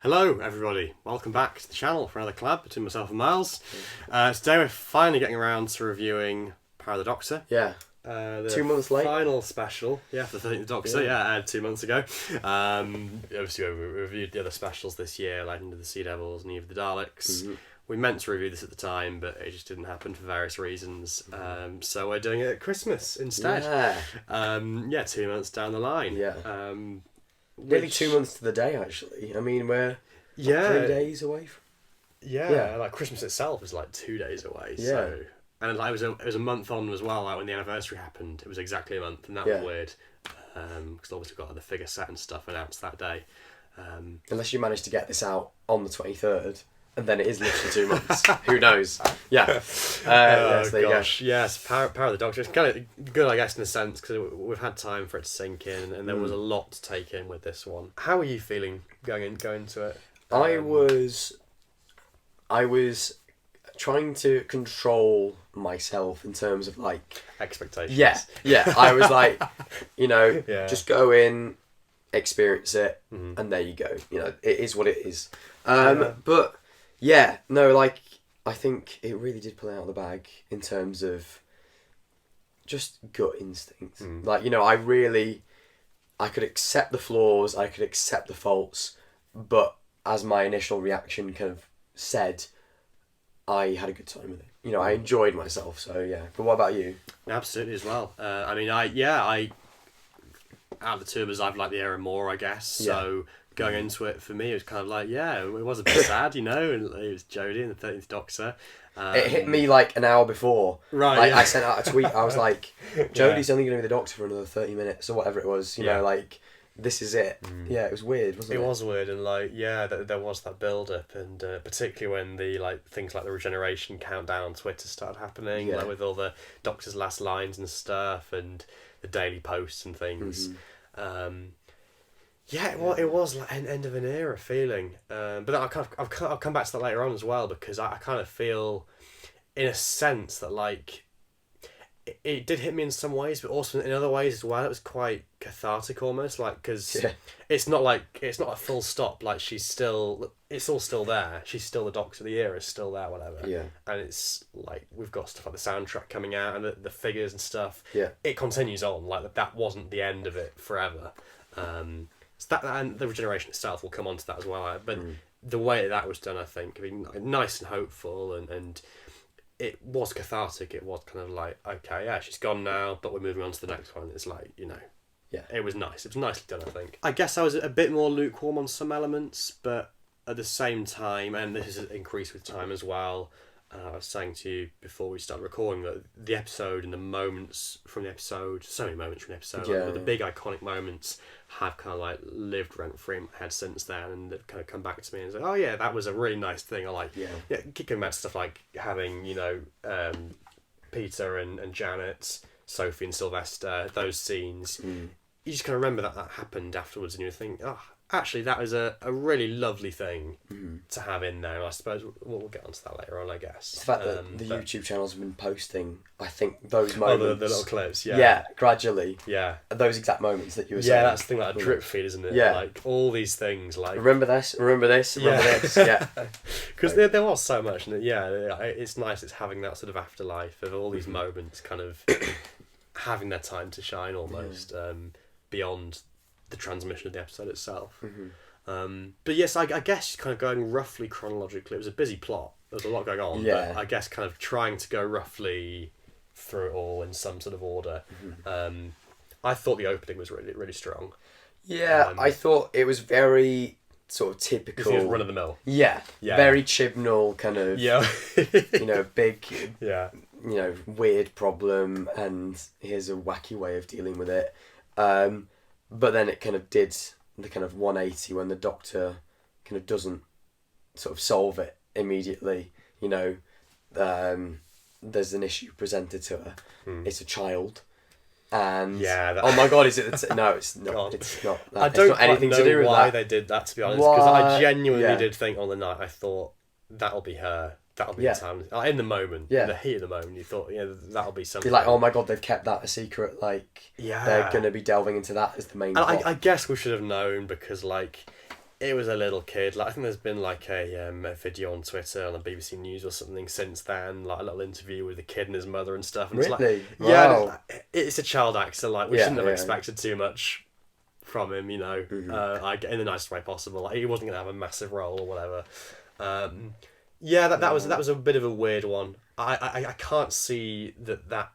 Hello everybody, welcome back to the channel for another collab between myself and Miles. Today we're finally getting around to reviewing Power of the Doctor. Yeah. The 2 months late. Final special, for the 13th Doctor, aired 2 months ago. Obviously we reviewed the other specials this year, Legend of the Sea Devils and Eve of the Daleks. Mm-hmm. We meant to review this at the time, but it just didn't happen for various reasons. So we're doing it at Christmas instead. 2 months down the line. Yeah. Nearly 2 months to the day, actually. I mean, we're 3 days away from... Like Christmas itself is like 2 days away. Yeah. So, and it was a month on as well. Like when the anniversary happened, it was exactly a month, and that was weird. Because obviously we've got the figure set and stuff announced that day. Unless you manage to get this out on the 23rd, and then it is literally 2 months. Who knows? Yeah. Yes, there gosh. You go. Yes, Power of the Doctor. It's kind of good, I guess, in a sense, because we've had time for it to sink in, and there was a lot to take in with this one. How are you feeling going into it? I was trying to control myself in terms of like expectations. Yeah. I was like, just go in, experience it, and there you go. It is what it is. But I think it really did pull it out of the bag in terms of just gut instinct. I could accept the flaws, I could accept the faults, but as my initial reaction kind of said, I had a good time with it. I enjoyed myself, so yeah. But what about you? Absolutely as well. Out of the two of us, I've liked the era more, I guess. Yeah. So going into it, for me, it was kind of like, it was a bit sad, and it was Jodie and the 13th Doctor. It hit me like an hour before. Right. I sent out a tweet, I was like, Jodie's only going to be the Doctor for another 30 minutes, or whatever it was, this is it. Yeah, it was weird, wasn't it? It was weird, and there was that build-up, and particularly when the things like the regeneration countdown on Twitter started happening, with all the Doctor's last lines and stuff, and the daily posts and things. It was like an end of an era feeling. But I'll come back to that later on as well, because I kind of feel, in a sense, that it did hit me in some ways, but also in other ways as well. It was quite cathartic almost, because it's not a full stop. Like it's all still there. She's still the Doctor. The era is still there, whatever. Yeah. And it's like we've got stuff like the soundtrack coming out and the figures and stuff. Yeah. It continues on. That wasn't the end of it forever. So that and the regeneration itself will come on to that as well. But the way that was done, I think, nice and hopeful, and it was cathartic. It was kind of like, okay, she's gone now, but we're moving on to the next one. It's like, it was nice. It was nicely done, I think. I guess I was a bit more lukewarm on some elements, but at the same time, and this has increased with time as well, I was saying to you before we started recording that the episode and the moments from the episode, so many moments from the episode, the big iconic moments have kind of lived rent-free in my head since then, and they've kind of come back to me and say, oh yeah, that was a really nice thing. I keep going back to stuff like having, Peter and Janet, Sophie and Sylvester, those scenes. You just kind of remember that happened afterwards, and you think, actually, that was a really lovely thing to have in there. I suppose we'll get onto that later on, I guess. The fact that the YouTube channels have been posting, I think, those moments... the little clips, Yeah, gradually. Yeah. Those exact moments that you were saying. Yeah, that's the thing, like a drip feed, isn't it? Yeah. All these things, remember this, remember this, yeah. Because there was so much, and it's nice, it's having that sort of afterlife of all these moments kind of having their time to shine almost, beyond the transmission of the episode itself. But yes, I guess kind of going roughly chronologically, it was a busy plot. There was a lot going on, but I guess kind of trying to go roughly through it all in some sort of order. I thought the opening was really, really strong. Yeah, I thought it was very sort of typical. It was run of the mill. Yeah, very Chibnall kind of. Yeah. Big. Yeah. Weird problem, and here's a wacky way of dealing with it. But then it kind of did the kind of 180 when the Doctor kind of doesn't sort of solve it immediately. There's an issue presented to her. It's a child. And oh my god, is it? No, it's not. God. It's not. I don't not anything know to do with why that. They did that, to be honest, because I genuinely did think on the night. I thought that'll be her. That'll be the time. In the moment, in the heat of the moment, you thought, that'll be something. Be like, oh my god, they've kept that a secret. They're going to be delving into that as the main. And I guess we should have known, because it was a little kid. Like I think there's been like a video on Twitter on the BBC News or something since then, like a little interview with the kid and his mother and stuff. And really? It's like, yeah, it's a child actor. Like we shouldn't have expected too much from him, you know. Like in the nicest way possible. Like he wasn't gonna have a massive role or whatever. That was a bit of a weird one. I can't see that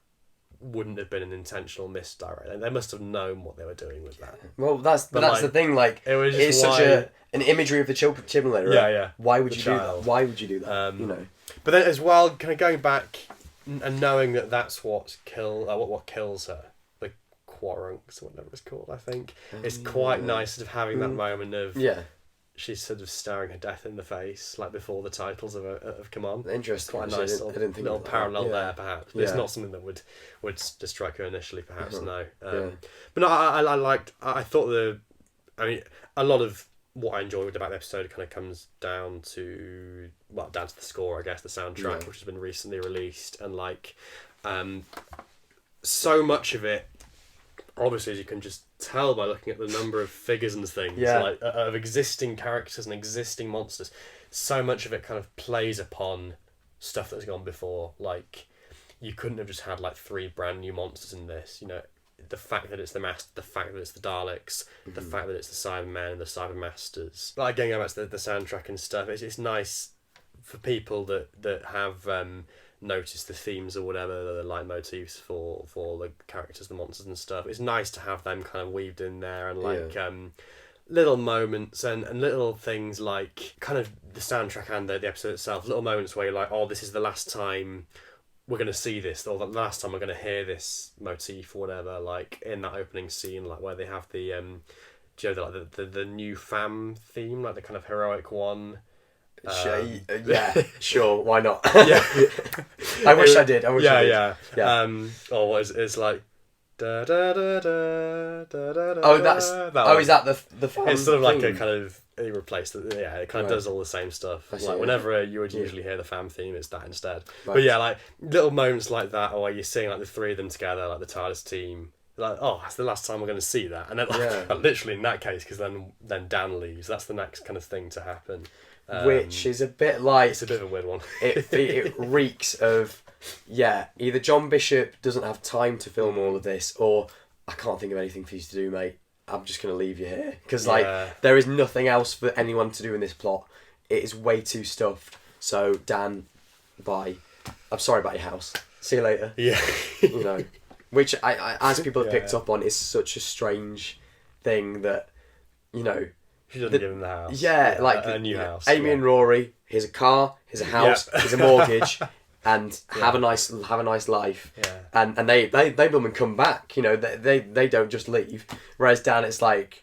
wouldn't have been an intentional misdirect. They must have known what they were doing with that. Well, that's the thing. Like, it's such an imagery of the children later. Right? Yeah. Why would you do that? Why would you do that? You know. But then as well, kind of going back and knowing that that's what kills her, the Quarunks or whatever it's called. I think it's quite nice sort of having that moment of she's sort of staring her death in the face, like before the titles have come on. Interesting. Quite a nice little parallel there, perhaps. But it's not something that would just strike her initially, perhaps. No. But no, I thought a lot of what I enjoyed about the episode kind of comes down to the score, I guess, the soundtrack, which has been recently released, and like, so much of it. Obviously, as you can just tell by looking at the number of figures and things, like of existing characters and existing monsters, so much of it kind of plays upon stuff that's gone before. Like, you couldn't have just had like 3 brand new monsters in this. You know, the fact that it's the fact that it's the Daleks, the fact that it's the Cybermen and the Cybermasters. Like, going back to the soundtrack and stuff, it's nice for people that have notice the themes or whatever, the leitmotifs for the characters, the monsters and stuff. It's nice to have them kind of weaved in there, and like little moments and little things like kind of the soundtrack and the episode itself, little moments where you're like, oh, this is the last time we're going to see this, or the last time we're going to hear this motif or whatever, like in that opening scene, like where they have the the new fam theme, like the kind of heroic one. Sure, why not? I wish I did. It's like da da da da da da. Oh, is that the fun? It's sort of like a kind of replaced. It kind of does all the same stuff. Like whenever you would usually hear the fam theme, it's that instead. Right. But like little moments like that, or where you're seeing like the 3 of them together, like the TARDIS team. Like, oh, that's the last time we're going to see that, and then literally in that case, because then Dan leaves. That's the next kind of thing to happen. Which is a bit like... It's a bit of a weird one. it reeks of, either John Bishop doesn't have time to film all of this, or I can't think of anything for you to do, mate. I'm just going to leave you here. Because, there is nothing else for anyone to do in this plot. It is way too stuffed. So, Dan, bye. I'm sorry about your house. See you later. Yeah. You know, which, as people have picked up on, is such a strange thing that, you know... She doesn't give him the house. Like a new house. Amy and Rory, here's a car, here's a house, here's a mortgage, and have a nice life. Yeah. And they will come back. You know, they don't just leave. Whereas Dan, it's like,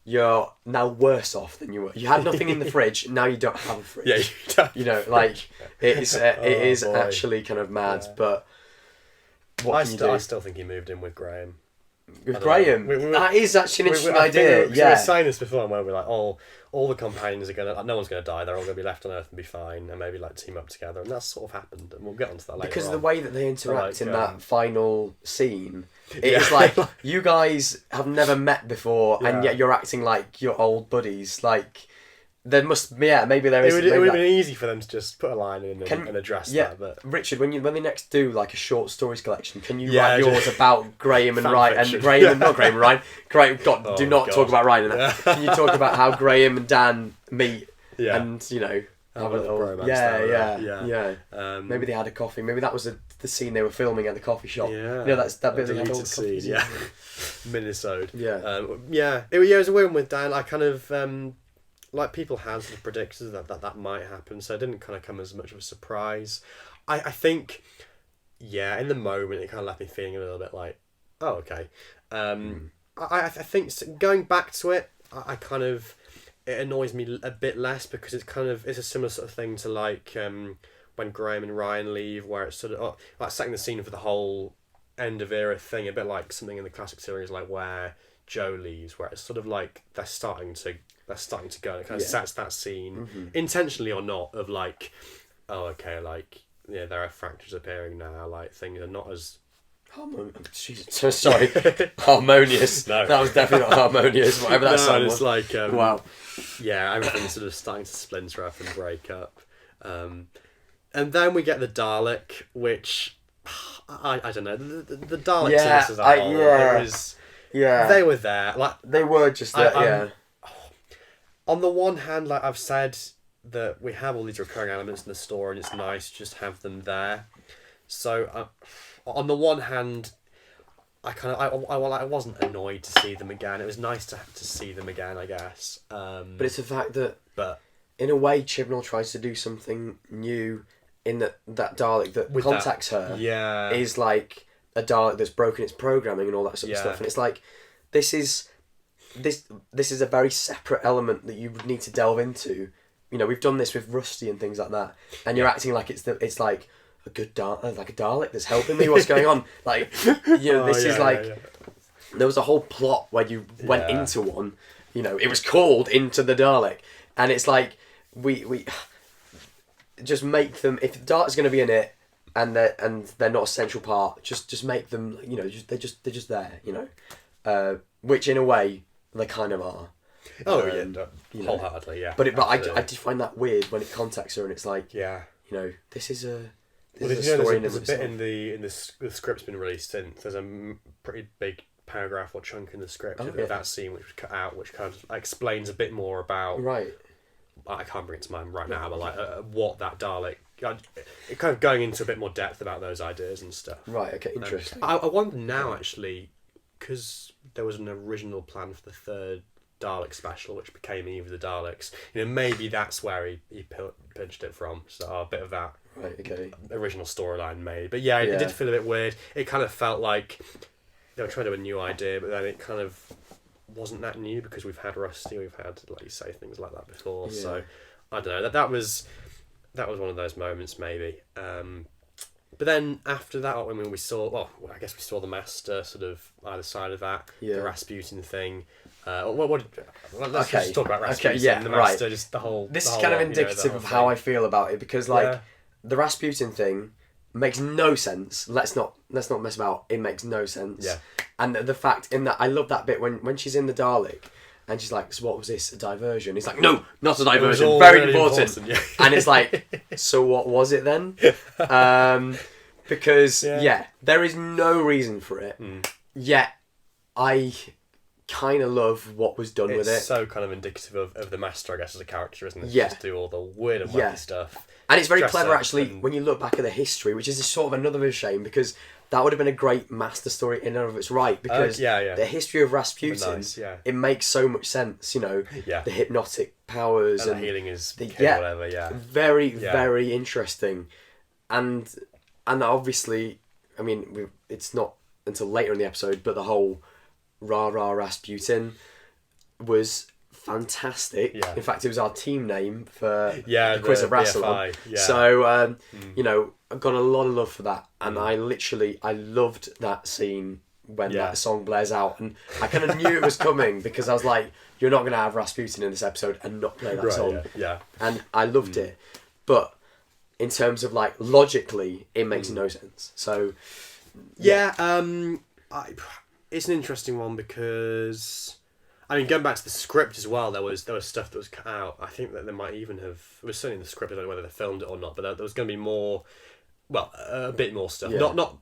you're now worse off than you were. You had nothing in the fridge, now you don't have a fridge. Yeah, you don't. You know, like it is actually kind of mad. But what can you do? I still think he moved in with Graham. With Graham, that is actually an interesting idea. We were saying this before, where we're like, all the companions are gonna, no one's gonna die. They're all gonna be left on Earth and be fine, and maybe like team up together. And that's sort of happened, and we'll get onto that later. Because of the way that they interact in that final scene, it's like you guys have never met before, and yet you're acting like you're old buddies. Like there must, maybe there is. It would have been easy for them to just put a line in and address that. But Richard, when they next do like a short stories collection, can you write yours about Graham and Ryan and Graham and not Graham and Ryan? Do not talk about Ryan in that. Can you talk about how Graham and Dan meet and have a little romance? Maybe they had a coffee. Maybe that was the scene they were filming at the coffee shop. That's that bit of the scene. Minnesota. It was a weird one with Dan. I kind of. Like people had sort of predicted that might happen, so it didn't kind of come as much of a surprise. I think, in the moment it kind of left me feeling a little bit like, oh, okay. I think going back to it, I kind of, it annoys me a bit less because it's a similar sort of thing to like when Graham and Ryan leave, where it's sort of like setting the scene for the whole end of era thing, a bit like something in the classic series, like where Joe leaves, where it's sort of like they're starting to go, and it kind of sets that scene, intentionally or not, of like, oh, okay, like, there are fractures appearing now, like, things are not as Jesus, sorry, harmonious. No, that was definitely not harmonious. Whatever that song was. It's like wow. Yeah, everything's sort of starting to splinter up and break up, and then we get the Dalek, which I don't know the Daleks as a whole. It was they were there, like they were just there. On the one hand, like I've said, that we have all these recurring elements in the story, and it's nice to just have them there. So, on the one hand, I wasn't annoyed to see them again. It was nice to see them again, I guess. But it's the fact that, in a way, Chibnall tries to do something new in that Dalek that contacts her is like a Dalek that's broken its programming and all that sort of stuff. And it's like, this is a very separate element that you would need to delve into. You know, we've done this with Rusty and things like that, and you're acting like it's like a good like a Dalek that's helping me. What's going on? Like, you know, there was a whole plot where you went into one. You know, it was called Into the Dalek, and it's like we just make them, if the Dalek's going to be in it, and they're not a central part, just make them. You know, they're just there. You know, which in a way they kind of are. Wholeheartedly, yeah. But I did find that weird when it contacts her and it's like, you know, this is a story. There's a bit in the script's been released since. There's a pretty big paragraph or chunk in the script of that scene which was cut out, which kind of explains a bit more about. Right. I can't bring it to mind right now, but like what that Dalek. It kind of going into a bit more depth about those ideas and stuff. Right. Okay. Interesting. I wonder now actually, because there was an original plan for the third Dalek special, which became Eve of the Daleks. You know, maybe that's where he pinched it from. So a bit of that original storyline made. But it did feel a bit weird. It kind of felt like they were trying to do a new idea, but then it kind of wasn't that new because we've had Rusty, we've had, like you say, things like that before. Yeah. So I don't know. That was one of those moments maybe. But then after that, I mean, we saw the Master sort of either side of that, the Rasputin thing. Let's just talk about Rasputin, the Master, just the whole... This is kind of indicative of how I feel about it, because like the Rasputin thing makes no sense. Let's not mess about. It makes no sense. Yeah. And the fact in that, I love that bit when she's in the Dalek and she's like, so what was this, a diversion? It's like, no, not a diversion, very really important. And it's like, so what was it then? Because there is no reason for it. Yet I kind of love what was done with it. It's so kind of indicative of the Master, I guess, as a character, isn't it? Just do all the weird and wacky stuff. And it's very clever, actually, when you look back at the history, which is sort of another shame, because that would have been a great Master story in and of its right, because the history of Rasputin, it makes so much sense, you know, the hypnotic powers and the healing is whatever, very, very interesting. And obviously, I mean, it's not until later in the episode, but the whole Rah Rah Rasputin was fantastic. In fact, it was our team name for the Quiz of Rassilon. So, you know, I've got a lot of love for that. And I loved that scene when that song blares out. And I kind of knew it was coming because I was like, you're not going to have Rasputin in this episode and not play that song. And I loved it. But in terms of like logically, it makes no sense. So, it's an interesting one because, I mean, going back to the script as well, there was stuff that was cut out. I think that they might even have, it was certainly in the script, I don't know whether they filmed it or not, but there was going to be more, well, a bit more stuff.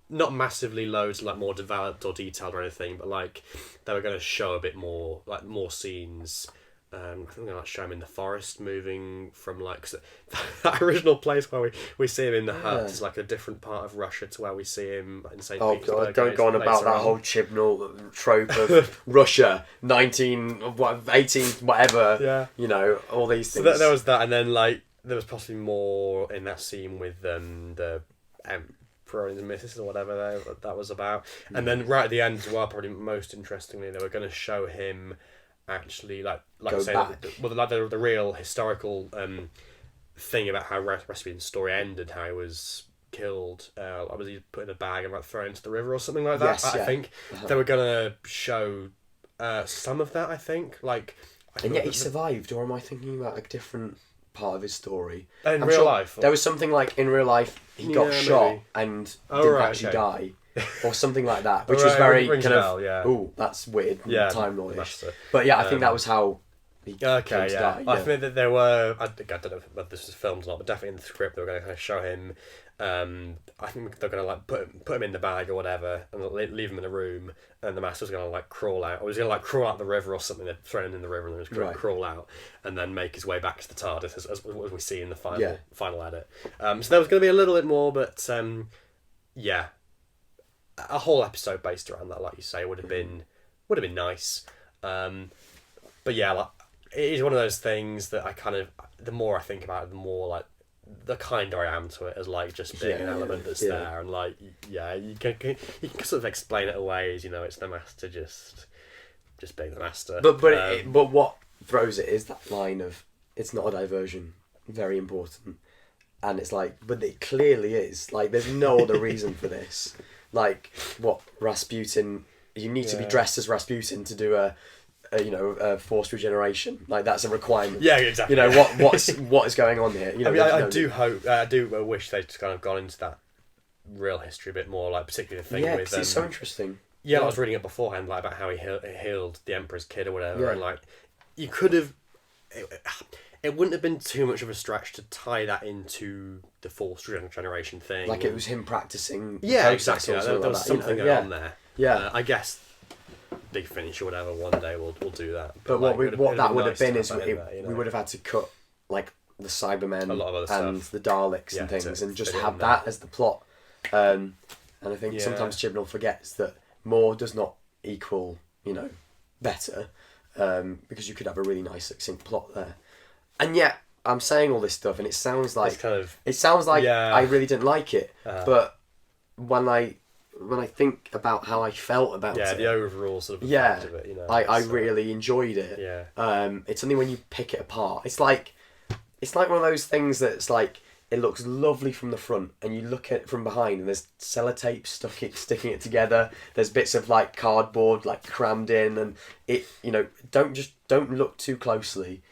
Not massively loads, like more developed or detailed or anything, but like they were going to show a bit more, like more scenes. I think they're going to show him in the forest, moving from like that original place where we see him in the hut is like a different part of Russia to where we see him in St. Petersburg. Oh God! Don't go on about that whole Chibnall trope of Russia, 18, whatever. Yeah. You know, all these things. So there was that, and then like there was possibly more in that scene with the Emperor and the Mrs. or whatever that was about, and then right at the end as well, probably most interestingly, they were going to show him actually like I say, the real historical thing about how Rasputin's story ended, how he was killed. Was he put in a bag and like thrown into the river or something like that? I think they were gonna show some of that. I think and yet he survived, or am I thinking about a different part of his story? In real life, there was something like in real life he got shot and didn't actually die. or something like that, which was very kind of, yeah. ooh, that's weird, yeah, Time Lord-ish. But yeah, I think that was how he came to die. I think that there were, I don't know whether this was filmed or not, but definitely in the script they were going to kind of show him, I think they're going to like put him in the bag or whatever and leave him in a room, and the Master's going to like crawl out, or he's going to like crawl out the river or something. They're thrown him in the river and then he's going to crawl out and then make his way back to the TARDIS as we see in the final edit. So there was going to be a little bit more, but yeah, a whole episode based around that, like you say, would have been nice. But yeah, like, it is one of those things that I kind of, the more I think about it, the more like the kinder I am to it as like just being an element that's there, and like you can sort of explain it away as, you know, it's the Master just being the Master. But what throws it is that line of, it's not a diversion, very important, and it's like, but it clearly is, like there's no other reason for this. Like what Rasputin, you need to be dressed as Rasputin to do a forced regeneration, like that's a requirement. Yeah, exactly. You know what is going on here. You know, I do wish they'd just kind of gone into that real history a bit more, like particularly the thing with. Yeah, it's so interesting. Yeah, I was reading it beforehand, like about how he healed the Emperor's kid or whatever, and like you could have. It wouldn't have been too much of a stretch to tie that into the forced regeneration thing. Like it was him practicing. Yeah, exactly. There was something on there. Yeah, I guess. Big Finish or whatever, one day we'll do that. But what that would have been is we would have had to cut like the Cybermen and the Daleks and things, and just have that as the plot. And I think sometimes Chibnall forgets that more does not equal, you know, better, because you could have a really nice succinct plot there. And yet I'm saying all this stuff, and it sounds like I really didn't like it, but when I think about how I felt about it, the overall sort of effect of it, you know, I really enjoyed it. It's only when you pick it apart, it's like one of those things that's like, it looks lovely from the front, and you look at it from behind, and there's sellotape sticking it together. There's bits of like cardboard like crammed in, and it, you know, don't look too closely,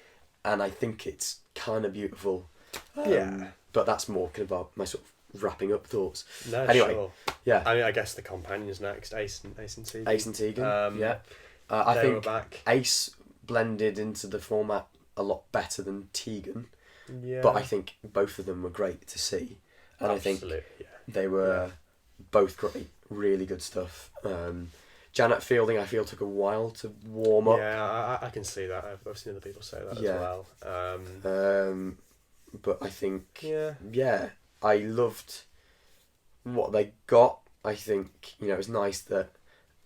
and I think it's kind of beautiful. But that's more kind of my sort of wrapping up thoughts. No, anyway, sure. Yeah. I mean, I guess the companions next, Ace and Tegan. Ace and Tegan. I think back. Ace blended into the format a lot better than Tegan. Yeah. But I think both of them were great to see, and Absolutely, I think they were both great, really good stuff. Janet Fielding, I feel, took a while to warm up. Yeah, I can see that. I've seen other people say that as well. But I think I loved what they got. I think, you know, it was nice that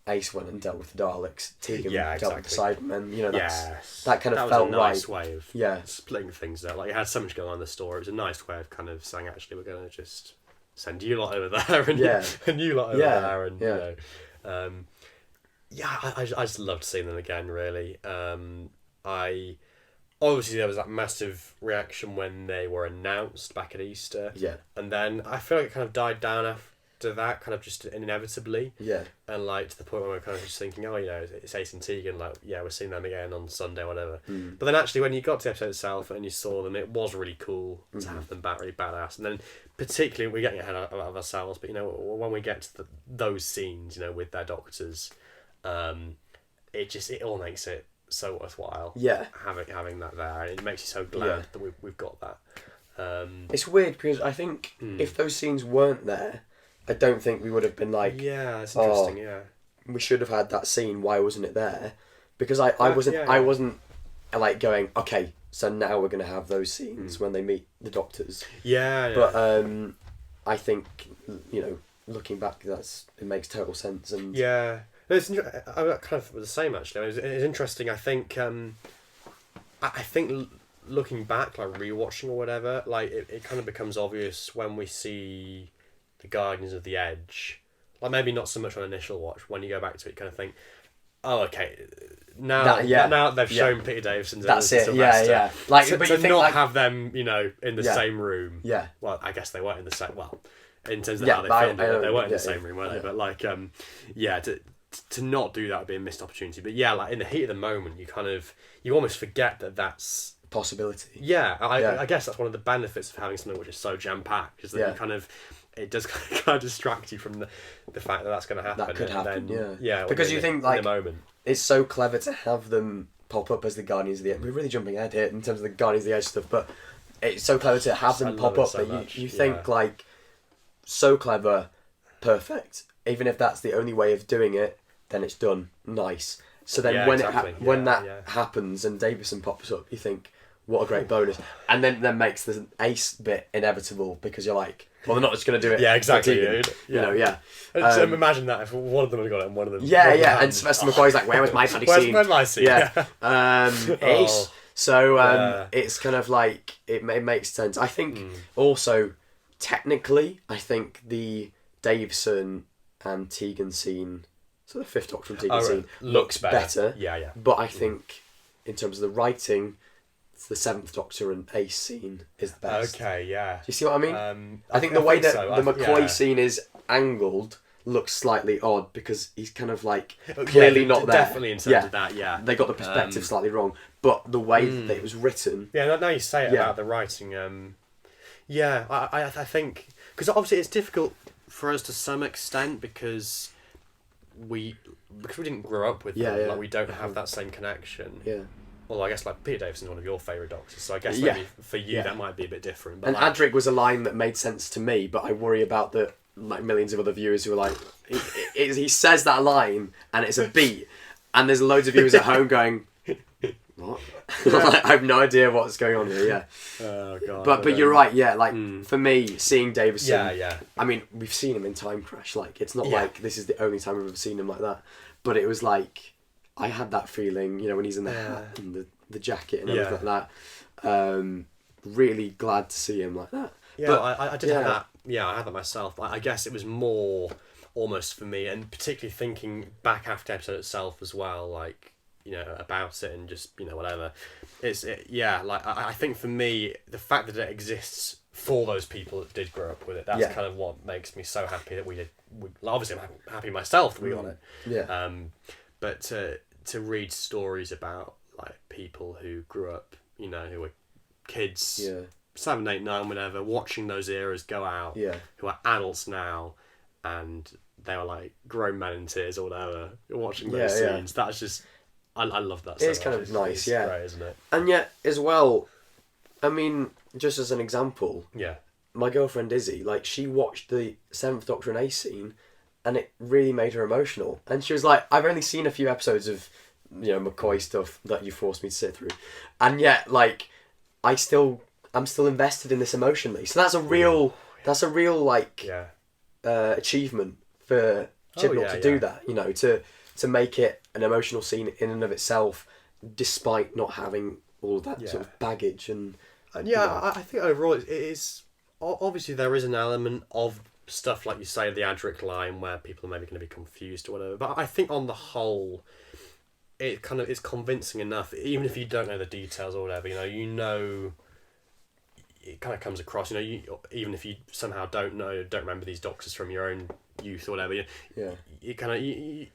Ace went and dealt with the Daleks. Tegan dealt with the Cybermen. You know, that kind of felt right. That was a nice way of splitting things out. Like, it had so much going on in the story. It was a nice way of kind of saying, actually, we're going to just send you lot over there and you lot over there. And, you know, I just loved seeing them again, really. Obviously, there was that massive reaction when they were announced back at Easter. Yeah. And then I feel like it kind of died down after that, kind of just inevitably. Yeah. And like to the point where we're kind of just thinking, oh, you know, it's Ace and Tegan, like, yeah, we're seeing them again on Sunday or whatever. Mm. But then actually, when you got to the episode itself and you saw them, it was really cool to have them back, really badass. And then particularly, we're getting ahead of ourselves, but, you know, when we get to those scenes, you know, with their doctors, it all makes it so worthwhile. Yeah, having that there, and it makes you so glad that we've got that. It's weird because I think if those scenes weren't there, I don't think we would have been like, it's interesting. We should have had that scene. Why wasn't it there? Because I wasn't like going, okay, so now we're gonna have those scenes when they meet the doctors. But I think, you know, looking back, it makes total sense. And it's kind of the same actually. It's interesting. I think looking back, like rewatching or whatever, like it kind of becomes obvious when we see the Guardians of the Edge. Like maybe not so much on initial watch. When you go back to it, you kind of think, oh, okay, now they've shown Peter Davison's. That's it. Yeah. Like, but you think, not have them, you know, in the same room. Yeah. Well, I guess they weren't in the same. Well, in terms of how they filmed it, they weren't in the same room, were they? But like, to not do that would be a missed opportunity. But like in the heat of the moment, you almost forget that that's possibility. Yeah, I guess that's one of the benefits of having something which is so jam packed, is that you kind of, it does kind of distract you from the fact that that's going to happen. That could happen. Then, yeah. Because you think like in the moment, it's so clever to have them pop up as the Guardians of the Edge. We're really jumping ahead here in terms of the Guardians of the Edge stuff, but it's so clever to have them pop up that you think like so clever, perfect. Even if that's the only way of doing it, then it's done. Nice. So then when that happens and Davison pops up, you think, what a great bonus. And then makes the ace bit inevitable because you're like, well, they're not just going to do it. Yeah, exactly. You know, yeah. So imagine that if one of them had got it and one of them... Yeah. And Sylvester McCoy's like, where was my bloody scene? Where's my scene? Yeah. Ace. So it's kind of like, it makes sense. I think also, technically, I think the Davison and Tegan scene... So the Fifth Doctor and Tegan scene looks better. Yeah. But I think in terms of the writing, the Seventh Doctor and Ace scene is the best. Okay, yeah. Do you see what I mean? I think the way that the McCoy scene is angled looks slightly odd because he's kind of like clearly not there. Definitely in terms of that, yeah. They got the perspective slightly wrong, but the way that it was written... Yeah, now you say it about the writing, I think... Because obviously it's difficult for us to some extent because we didn't grow up with them, like we don't have that same connection. Yeah. Well, I guess like Peter Davison's one of your favourite Doctors, so I guess maybe for you that might be a bit different. But and Adric was a line that made sense to me, but I worry about the millions of other viewers who are like, he says that line and it's a beat, and there's loads of viewers at home going, what? I have no idea what's going on here. Yeah. Oh god. But you're right. Yeah. Like for me, seeing Davison. Yeah. I mean, we've seen him in Time Crash. Like it's not like this is the only time we've ever seen him like that. But it was like I had that feeling, you know, when he's in the hat and the jacket and everything like that. Really glad to see him like that. Yeah, but, I did have that. Yeah, I had that myself. I guess it was more almost for me, and particularly thinking back after the episode itself as well, like, you know, about it and just, you know, whatever. I think for me, the fact that it exists for those people that did grow up with it, that's kind of what makes me so happy that we did. Obviously, I'm happy myself that we got it. Yeah. But to read stories about like people who grew up, you know, who were kids, 7, 8, 9, whatever, watching those eras go out, who are adults now, and they were like grown men in tears or whatever, watching those scenes. That's just, I love that. It's kind of nice, it's great, isn't it? And yet, as well, I mean, just as an example, my girlfriend Izzy, like, she watched the Seventh Doctor and Ace scene, and it really made her emotional. And she was like, I've only seen a few episodes of, you know, McCoy stuff that you forced me to sit through, and yet, like, I'm still invested in this emotionally. So that's a real like achievement for Chibnall to do that. You know, to make it an emotional scene in and of itself, despite not having all of that sort of baggage and I think overall it is obviously there is an element of stuff like you say, the Adric line, where people are maybe going to be confused or whatever. But I think on the whole, it kind of is convincing enough, even if you don't know the details or whatever. You know, it kind of comes across. Even if you somehow don't remember these Doctors from your own youth or whatever. You kind of you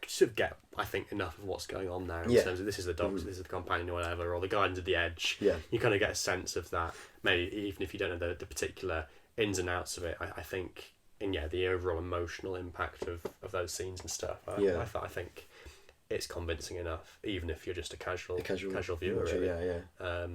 sort of get, I think, enough of what's going on there in terms of this is the Doctor, this is the companion or whatever, or the Guardians of the Edge. You kind of get a sense of that. Maybe even if you don't know the particular ins and outs of it, I think, and the overall emotional impact of those scenes and stuff. I think it's convincing enough, even if you're just a casual viewer. Really. I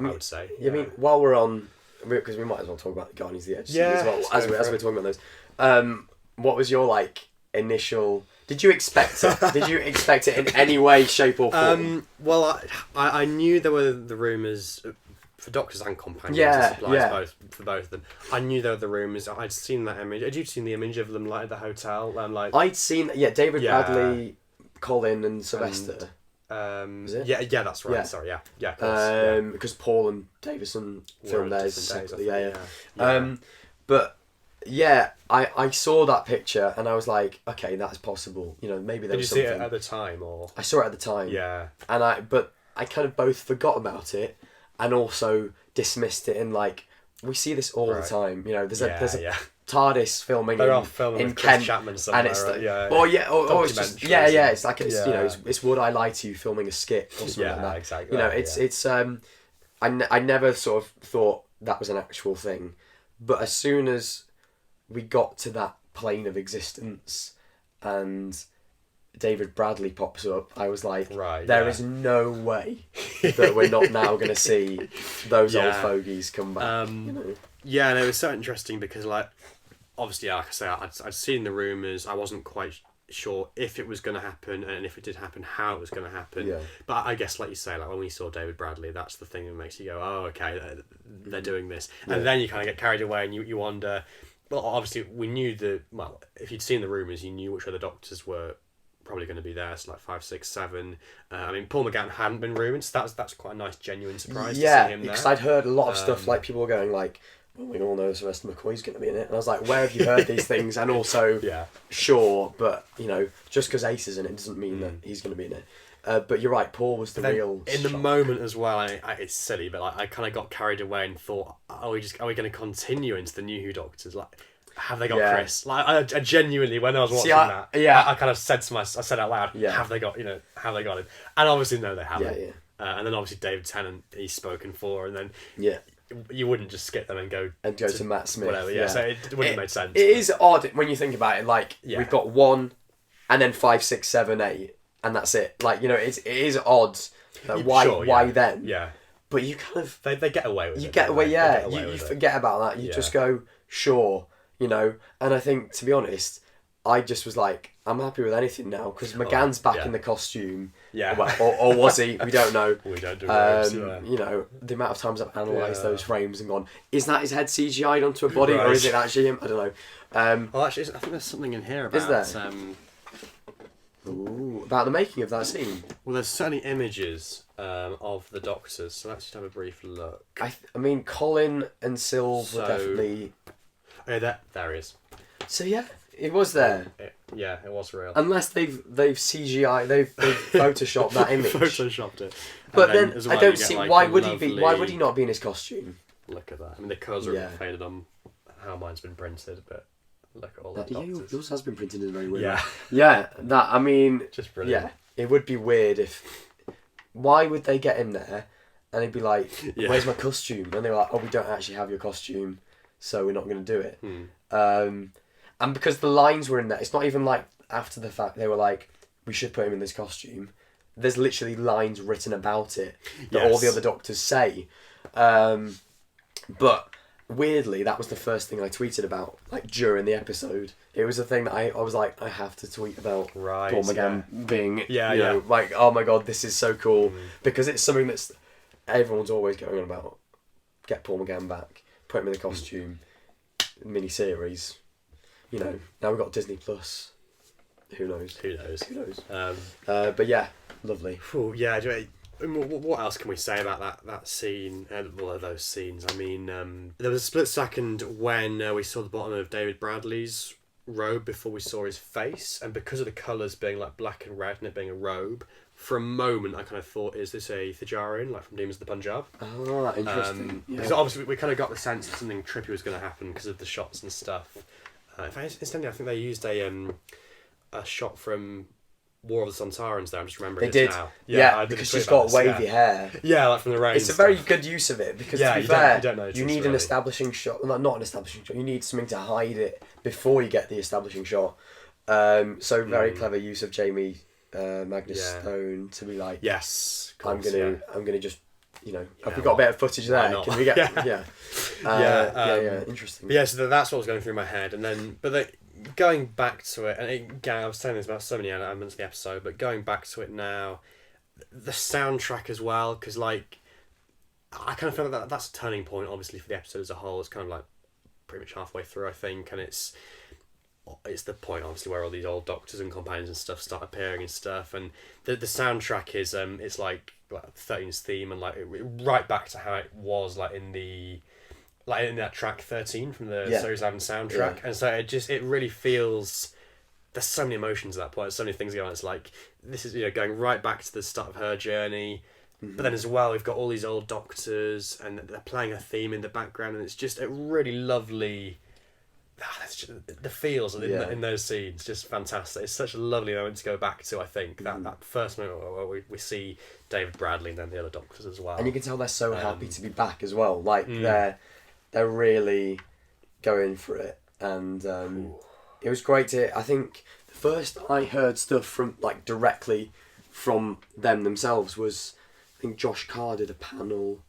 would say. I mean, while we're on, because we might as well talk about the Guardians of the Edge as well as we're talking about those. What was your initial? Did you expect it? Did you expect it in any way, shape, or form? Well, I knew there were the rumours for Doctors and Companions. For both of them. I knew there were the rumours. I'd seen that image. Had you seen the image of them at the hotel? I'd seen David Bradley, Colin, and Sylvester. That's right. Sorry, of course. Because Paul and Davison filmed theirs separately. But I saw that picture and I was like, okay, that's possible. Maybe there was something. Did you see it at the time, or? I saw it at the time. Yeah. And I kind of both forgot about it and also dismissed it in we see this all the time. There's a TARDIS filming in Kent, Chapman somewhere, and it's it's like it's Would I Lie to You filming a skit or something like that. Exactly. I never sort of thought that was an actual thing, but as soon as we got to that plane of existence and David Bradley pops up, I was like, there is no way that we're not now going to see those old fogies come back. Yeah, and it was so interesting because, like, obviously, like I say, I'd seen the rumours. I wasn't quite sure if it was going to happen, and if it did happen, how it was going to happen. Yeah. But I guess, like you say, like when we saw David Bradley, that's the thing that makes you go, oh, okay, they're doing this. And then you kind of get carried away and you wonder, well, obviously, we knew if you'd seen the rumours, you knew which other Doctors were probably going to be there, so like 5, 6, 7. I mean, Paul McGann hadn't been rumoured, so that's quite a nice, genuine surprise to see him there. Yeah, because I'd heard a lot of stuff, like people were going like, well, we all know Sylvester McCoy's going to be in it. And I was like, where have you heard these things? And also, sure, but, you know, just because Ace is in it doesn't mean that he's going to be in it. But you're right, Paul was the real in the moment as well. It's silly, but like, I kind of got carried away and thought, are we going to continue into the New Who Doctors? Like, have they got Chris? Like, I genuinely, when I was watching that, I kind of said to myself, I said out loud, have they got him? And obviously, no, they haven't. And then obviously David Tennant, he's spoken for, and then you wouldn't just skip them and go to Matt Smith. Whatever, so it wouldn't have made sense. It is odd when you think about it. Like we've got 1, and then 5, 6, 7, 8, and that's it. Like, you know, it is odd. Why then? Yeah. But you kind of they get away with it. You get away, You forget about that. You just go, sure, you know. And I think, to be honest, I just was like, I'm happy with anything now because McGann's back in the costume. Yeah. Or was he? We don't know. We don't know. You know, the amount of times I've analysed those frames and gone, is that his head CGI'd onto a body or is it actually him? I don't know. Well, actually, I think there's something in here about... Is there? About the making of that scene. Well, there's certainly images of the Doctors, so let's just have a brief look. I mean, Colin and Sylv were definitely... Oh, there he is. So yeah, it was there. It was real. Unless they've CGI, they've photoshopped that image. Photoshopped it. But then I don't see why would he be? Why would he not be in his costume? Look at that. I mean, the colours are faded on how mine's been printed, but look at all the Doctors. Yours has been printed in a very weird way. Yeah. Yeah. That, I mean, just brilliant. Yeah, it would be weird if. Why would they get him there? And he'd be like, "Where's my costume?" And they were like, "Oh, we don't actually have your costume, so we're not going to do it." And because the lines were in there, it's not even like after the fact they were like, we should put him in this costume. There's literally lines written about it that all the other Doctors say. But weirdly, that was the first thing I tweeted about, like during the episode. It was a thing that I was like, I have to tweet about Paul McGann being, you know, like, oh my god, this is so cool. Because it's something that's everyone's always going on about. Get Paul McGann back, put him in the costume, mini-series. You know, now we've got Disney Plus. Who knows? But yeah, lovely. What else can we say about that scene? Well, those scenes. I mean, there was a split second when we saw the bottom of David Bradley's robe before we saw his face, and because of the colours being like black and red and it being a robe, for a moment I kind of thought, is this a Thajarian, like from Demons of the Punjab? Oh, interesting. Because obviously we kind of got the sense that something trippy was going to happen because of the shots and stuff. Incidentally, I think they used a shot from War of the Sontarans there. I'm just remembering they it did. now. Yeah, because she's got wavy hair. Yeah, like from the rain. It's a very good use of it because to be fair, you need an establishing shot. Well, not an establishing shot. You need something to hide it before you get the establishing shot. So very clever use of Jamie Magnus Stone to be like, yes, I'm gonna just. You know, have we got a bit of footage there? Can we get? Interesting. Yeah, so that's what was going through my head, and then, going back to it, and again, I was saying this about so many elements of the episode, but going back to it now, the soundtrack as well, because like, I kind of feel like that's a turning point, obviously, for the episode as a whole. It's kind of like pretty much halfway through, I think, and it's the point, obviously, where all these old Doctors and companions and stuff start appearing and stuff, and the soundtrack is it's like 13's theme, and like right back to how it was like in that track 13 from the Series 11 soundtrack, and so it really feels, there's so many emotions at that point, there's so many things going on. It's like, this is, you know, going right back to the start of her journey, but then as well we've got all these old Doctors and they're playing a theme in the background, and it's just a really lovely that's just, the feels in those scenes just fantastic. It's such a lovely moment to go back to. I think that first moment where we see David Bradley and then the other doctors as well, and you can tell they're so happy to be back as well. Like they're really going for it, and it was great to. I think the first I heard stuff from like directly from them themselves was, I think Josh Carr did a panel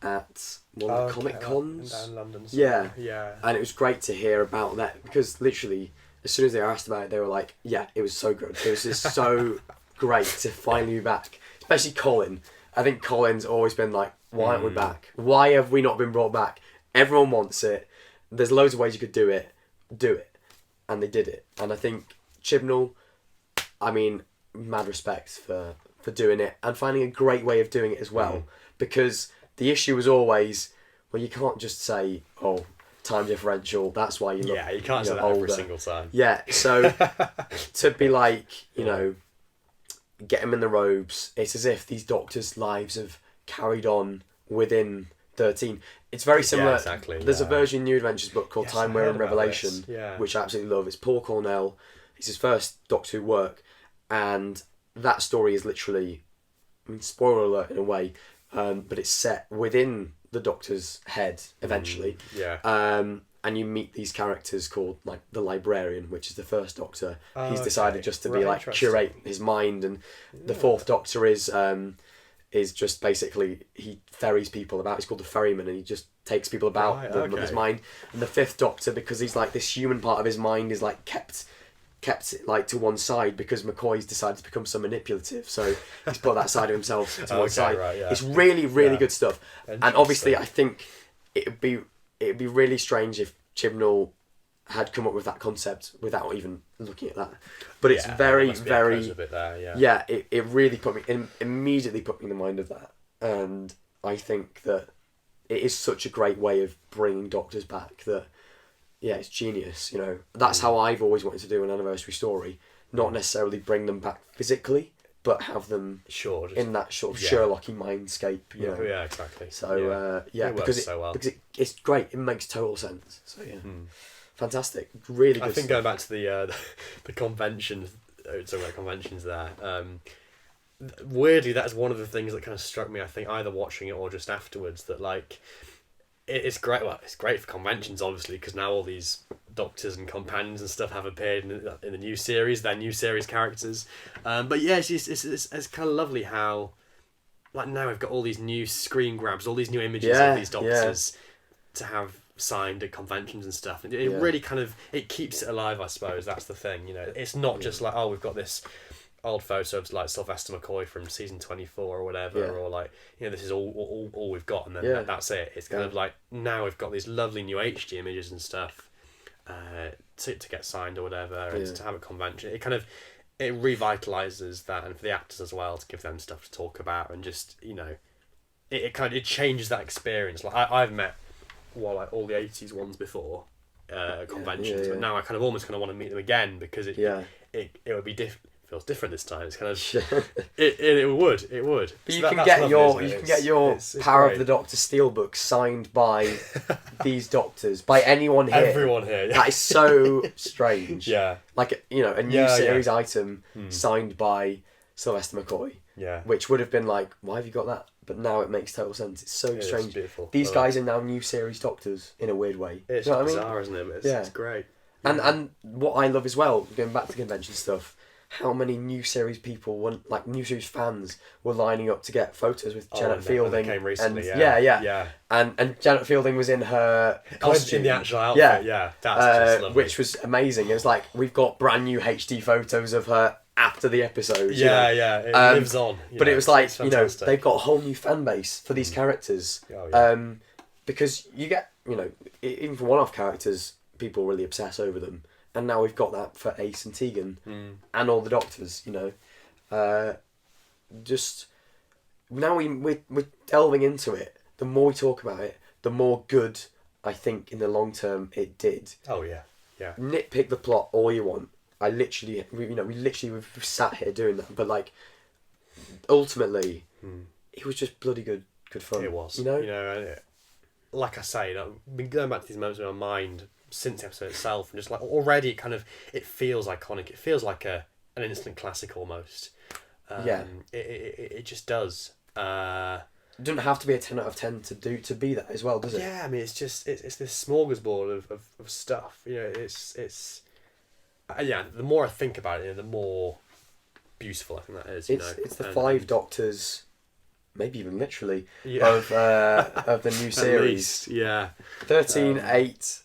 at one of the Comic Cons down in London. Yeah, yeah, and it was great to hear about that, because literally as soon as they were asked about it, they were like, "Yeah, it was so good. It was just so great to finally be back." Especially Colin. I think Colin's always been like, "Why aren't we back? Why have we not been brought back? Everyone wants it. There's loads of ways you could do it. Do it," and they did it. And I think Chibnall, I mean, mad respect for doing it and finding a great way of doing it as well, because the issue was always, well, you can't just say, "Oh, time differential, that's why you look you can't say that older." every single time. Yeah, so to be like, you know, get them in the robes, it's as if these doctors' lives have carried on within 13. It's very similar. Yeah, exactly. There's a version New Adventures book called Time, Wear and Revelation, yeah. which I absolutely love. It's Paul Cornell. It's his first Doctor Who work, and that story is literally, I mean, spoiler alert in a way, but it's set within the Doctor's head eventually. And you meet these characters called like the Librarian, which is the first Doctor. He's decided just to be like curate his mind, and the fourth Doctor is just basically, he ferries people about. He's called the ferryman, and he just takes people about with his mind. And the fifth Doctor, because he's like this human part of his mind is like kept like to one side, because McCoy's decided to become so manipulative, so he's put that side of himself to one side. It's really good stuff. And obviously I think it'd be really strange if Chibnall had come up with that concept without even looking at that, but it's very it really immediately put me in the mind of that. And I think that it is such a great way of bringing Doctors back that it's genius. You know, that's how I've always wanted to do an anniversary story, not necessarily bring them back physically, but have them in that sort of Sherlocky mindscape. You know? Yeah, exactly. So because so well. because it's great. It makes total sense. So fantastic, really good. I think going back to the conventions, talking about conventions there. Weirdly, that's one of the things that kind of struck me. I think either watching it or just afterwards, that like. It's great. Well, it's great for conventions, obviously, because now all these Doctors and companions and stuff have appeared in the new series. They're new series characters, but yeah, it's kind of lovely how, like, now we've got all these new screen grabs, all these new images of these Doctors to have signed at conventions and stuff. And it really kind of keeps it alive, I suppose. That's the thing, you know. It's not just like, oh, we've got this old photo of like Sylvester McCoy from season 24 or whatever, or like, you know, this is all we've got, and then that's it. It's kind of like, now we've got these lovely new HD images and stuff to get signed or whatever, and to have a convention. It kind of revitalizes that, and for the actors as well, to give them stuff to talk about, and just, you know, it changes that experience. Like I've met like all the 80s ones before conventions, but now I kind of almost want to meet them again, because it would be different. Feels different this time. It's kind of it would. But you can get your Power of the Doctor Steelbook signed by these Doctors, by anyone here. Everyone here. That is so strange. Like, you know, a new series item signed by Sylvester McCoy. Which would have been like, why have you got that? But now it makes total sense. It's so strange. It's beautiful. These guys are now new series Doctors in a weird way. It's you know bizarre, isn't it? It's great. And what I love as well, going back to convention stuff, how many new series people, like new series fans, were lining up to get photos with Janet Fielding. Came recently, and Janet Fielding was in her costume, in the actual outfit. That's just lovely. Which was amazing. It was like, we've got brand new HD photos of her after the episode. It lives on. But it was like, you know, they've got a whole new fan base for these characters. Because you get, you know, even for one-off characters, people really obsess over them. And now we've got that for Ace and Tegan and all the Doctors, you know. Just now we're delving into it. The more we talk about it, the more good I think in the long term it did. Oh yeah. Nitpick the plot all you want. We've sat here doing that, but like, ultimately, it was just bloody good fun. It was. You know. Like I say, I've been going back to these moments in my mind since the episode itself, and just like already it feels iconic. It feels like an instant classic almost. It just does. It doesn't have to be a 10 out of 10 to be that as well, does it? Yeah, I mean, it's just it's this smorgasbord of stuff. You know, it's the more I think about it, the more beautiful I think that is. It's the 5 Doctors, maybe even literally, of the new series. Least, yeah. 13, 8,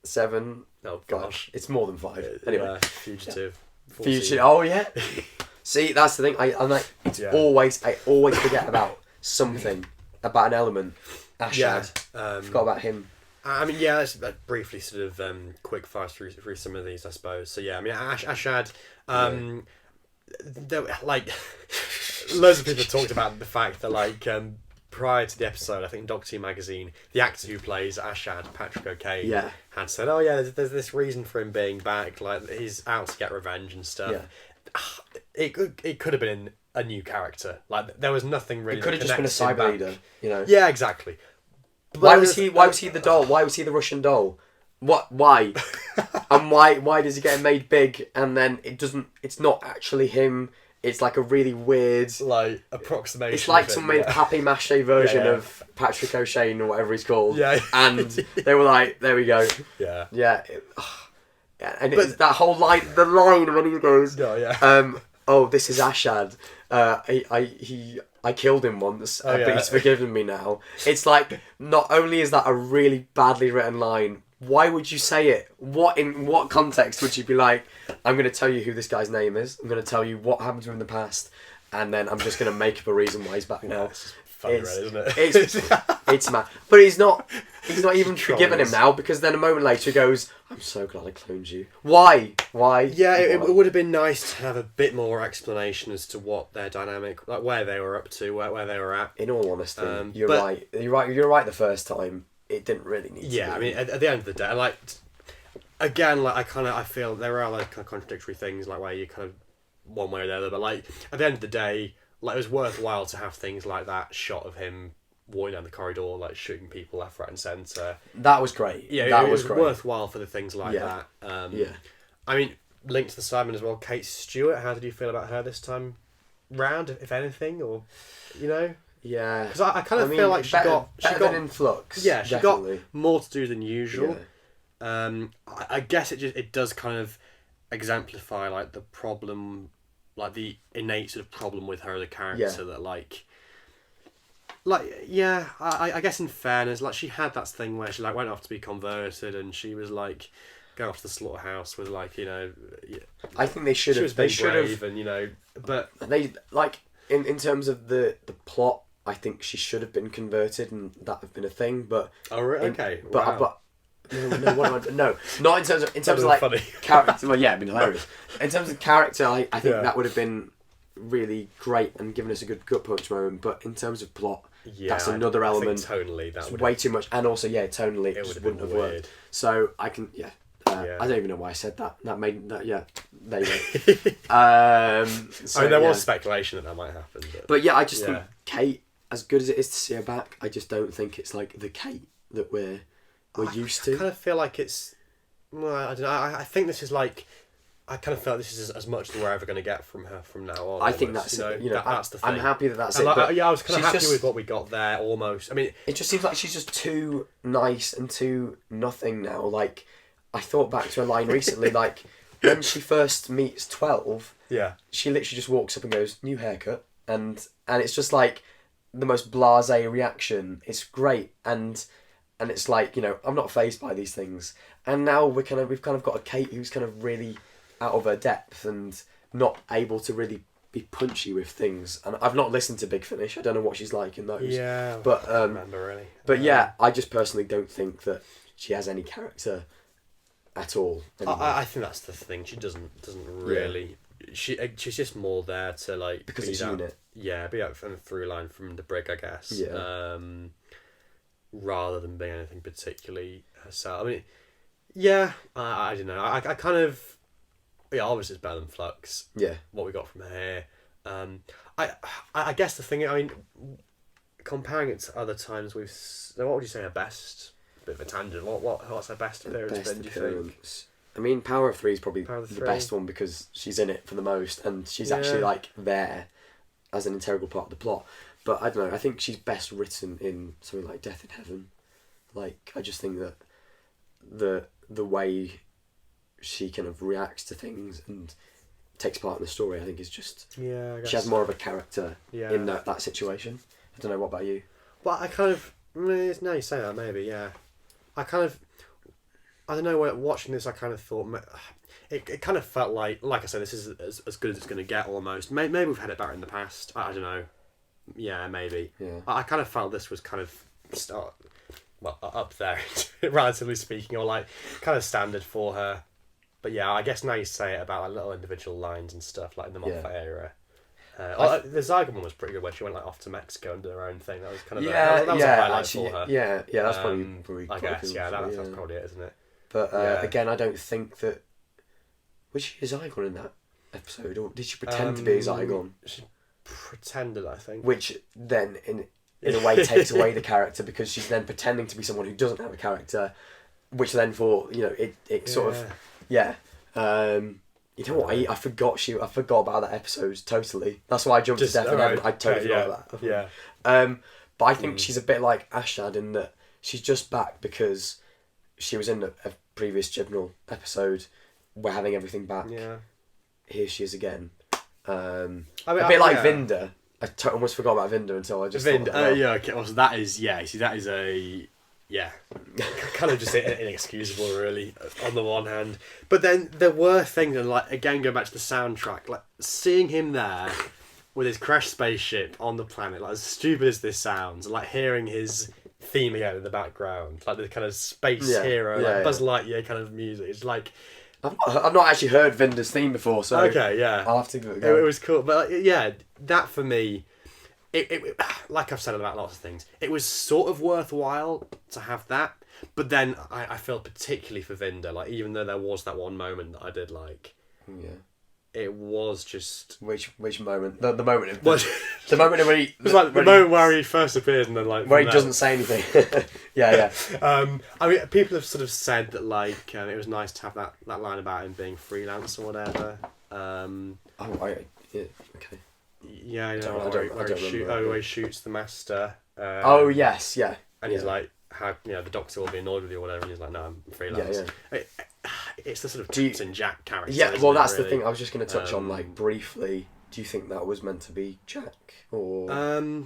7. Oh gosh, it's more than 5. Anyway, Fugitive. Yeah. Fugitive. Oh yeah. See, that's the thing. I'm like, I always forget about something, about an element. Ashad. Forgot about him. I mean, yeah, let's briefly sort of quick fire through some of these, I suppose. So yeah, I mean, Ashad. There, like, loads of people talked about the fact that like prior to the episode, I think Doctor Who magazine, the actor who plays Ashad, Patrick O'Kane, had said, "Oh yeah, there's this reason for him being back. Like he's out to get revenge and stuff." Yeah. It could have been a new character. Like there was nothing really. It could have just been a cyber leader, you know. Yeah, exactly. But why was he the doll? Why was he the Russian doll? What? Why? And why does he get made big and then it's not actually him? It's like a really weird like approximation. It's like some made papier mâché version of Patrick O'Shane or whatever he's called. Yeah. And they were like, there we go. Yeah. Yeah. And it's that whole line, the line when he goes, this is Ashad. I killed him once, but he's forgiven me now. It's like, not only is that a really badly written line, why would you say it? In what context would you be like, I'm going to tell you who this guy's name is, I'm going to tell you what happened to him in the past, and then I'm just going to make up a reason why he's back now. It's funny, isn't it? It's mad. But he's not even forgiven him now, because then a moment later he goes, I'm so glad I cloned you. Why? Yeah, it would have been nice to have a bit more explanation as to what their dynamic, like where they were up to, where they were at. In all honesty, you're right. You're right the first time. It didn't really need to. Yeah, I mean, at the end of the day, like, again, like I feel there are like kind of contradictory things, like where you kind of one way or the other, but like at the end of the day, like it was worthwhile to have things like that shot of him walking down the corridor, like shooting people left, right, and centre. That was great. Yeah, that it was great. Worthwhile for the things like that. I mean, linked to the Simon as well. Kate Stewart, how did you feel about her this time round, if anything, or you know? Yeah, because I kind of feel like she got in flux. Yeah, she definitely got more to do than usual. Yeah. I guess it does kind of exemplify like the problem, like the innate sort of problem with her as a character that I guess in fairness, like she had that thing where she like went off to be converted and she was like go off to the slaughterhouse with like, you know. I think they should have. She was being brave and, you know, but they like in terms of the plot. I think she should have been converted, and that have been a thing. But okay, but no, not in terms of like funny. Character. Well, yeah, it'd been hilarious. In terms of character, I think that would have been really great and given us a good gut punch moment. But in terms of plot, that's another element. Tonally, that would way too much, and also tonally, it just wouldn't have worked. So I can I don't even know why I said that. That made that there you go. So, I mean, there was speculation that might happen. But I just think Kate, as good as it is to see her back, I just don't think it's like the Kate that we're used to. I kind of feel like it's. Well, I don't know. I think this is like. I kind of felt this is as much as we're ever going to get from her from now on. I think that's that's the thing. I'm happy that's it. Like, I was kind of happy with what we got there. Almost. I mean, it just seems like she's just too nice and too nothing now. Like, I thought back to a line recently, like when she first meets 12. Yeah. She literally just walks up and goes, "New haircut," and it's just like the most blasé reaction. It's great, and it's like, you know, I'm not fazed by these things. And now we've kind of got a Kate who's kind of really out of her depth and not able to really be punchy with things. And I've not listened to Big Finish. I don't know what she's like in those. Yeah, but I don't remember really. But I just personally don't think that she has any character at all. I think that's the thing. She doesn't really. She's just more there to like because it's unit. Yeah, be out from the through line from the brig, I guess. Yeah. Rather than being anything particularly herself. I mean, yeah, I don't know. I kind of, obviously it's better than Flux. Yeah. What we got from her here. I guess the thing, I mean, comparing it to other times what would you say her best bit of a tangent. What's her best appearance been, do you think? I mean, Power of Three is probably Power of the Three. best one because she's in it for the most and she's actually like there as an integral part of the plot. But I don't know, I think she's best written in something like Death in Heaven. Like, I just think that the way she kind of reacts to things and takes part in the story, I think is just... Yeah, I guess she has more of a character yeah. in that situation. I don't know, what about you? Well, I kind of... now you say that, maybe, yeah. I don't know, watching this, I kind of thought... It kind of felt like I said, this is as good as it's going to get, almost. Maybe we've had it better in the past. I don't know. Yeah, maybe. Yeah. I kind of felt this was kind of... up there, relatively speaking, or like kind of standard for her. But yeah, I guess now you say it about like little individual lines and stuff, like in the Moffat era. The Zygon one was pretty good when she went like off to Mexico and did her own thing. That was kind of that was a highlight actually, for her. Yeah, that's probably I guess, yeah, that's probably it, isn't it? But again, I don't think that... Was she a Zygon in that episode, or did she pretend to be a Zygon? She pretended, I think. Which then, in a way, takes away the character because she's then pretending to be someone who doesn't have a character, which then it sort of... Yeah. You know what? I forgot about that episode totally. That's why I jumped to Death in Heaven. I totally forgot about that. Yeah. But I think she's a bit like Ashad in that she's just back because she was in a previous Chibnall episode. We're having everything back. Yeah. Here she is again. A bit like Vinda. I almost forgot about Vinda until I just Vinda. Yeah. Okay. Well, so that is that is a. Yeah, kind of just inexcusable, really, on the one hand. But then there were things, and like again, going back to the soundtrack, like seeing him there with his crashed spaceship on the planet, like as stupid as this sounds, like hearing his theme again in the background, like the kind of space hero, Buzz Lightyear kind of music. It's like I've not actually heard Vinda's theme before, so okay, yeah, I'll have to give it a go. It was cool, but that for me. It like I've said about lots of things, it was sort of worthwhile to have that, but then I feel particularly for Vinda, like even though there was that one moment that I did like, it was just which moment the moment of the moment where he it was like the moment where he first appears and then like where he doesn't say anything. yeah. I mean, people have sort of said that like it was nice to have that line about him being freelance or whatever. Okay. Yeah, I know. Where he shoots the master. Oh yes, yeah. And he's like, "How the Doctor will be annoyed with you or whatever." And he's like, "No, I'm freelance." Yeah. It's the sort of Captain Jack character. Yeah, well, that's the thing. I was just going to touch on like briefly. Do you think that was meant to be Jack or?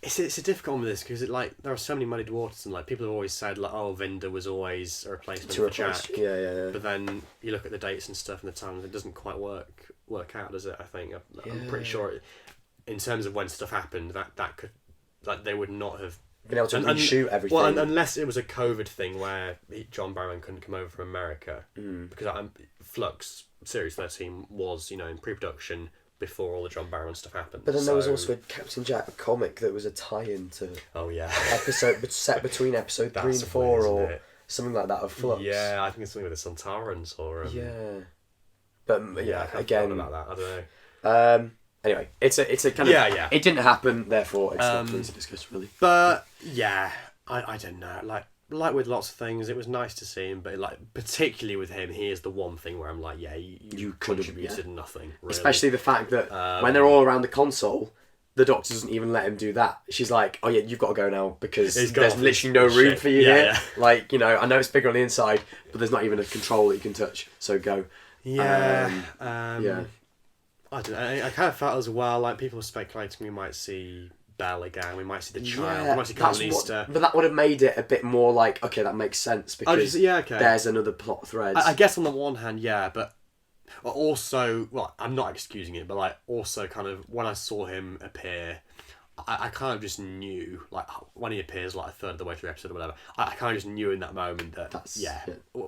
It's a difficult one with this because there are so many muddied waters and like people have always said like, oh, Vinda was always a replacement for Jack. Yeah. But then you look at the dates and stuff and the times, it doesn't quite work out, does it? I think I'm pretty sure in terms of when stuff happened that could they would not have been able to reshoot everything. Well, unless it was a COVID thing where John Barrowman couldn't come over from America because Flux Series 13 was in pre-production before all the John Barrowman stuff happened. But then there was also a Captain Jack comic that was a tie-in to episode set between episode 3 and 4 or something like that of Flux. Yeah, I think it's something with the Santarans or But again about that. I don't know. Anyway, it's a kind of it didn't happen, therefore it's not for us to discuss really. But I don't know. Like with lots of things, it was nice to see him, but particularly with him, he is the one thing where I'm like, you contributed nothing. Really. Especially the fact that when they're all around the console, the Doctor doesn't even let him do that. She's like, oh yeah, you've got to go now because there's literally no room for you here. Yeah. Like, I know it's bigger on the inside, but there's not even a control that you can touch, so go. Yeah. I don't know. I kind of felt as well, like people were speculating we might see Belle again, we might see the child, we might see Carmelista. But that would have made it a bit more like, okay, that makes sense because there's another plot thread. I guess on the one hand, but also, I'm not excusing it, but also kind of when I saw him appear, I kind of just knew, when he appears a third of the way through the episode or whatever, I kind of just knew in that moment that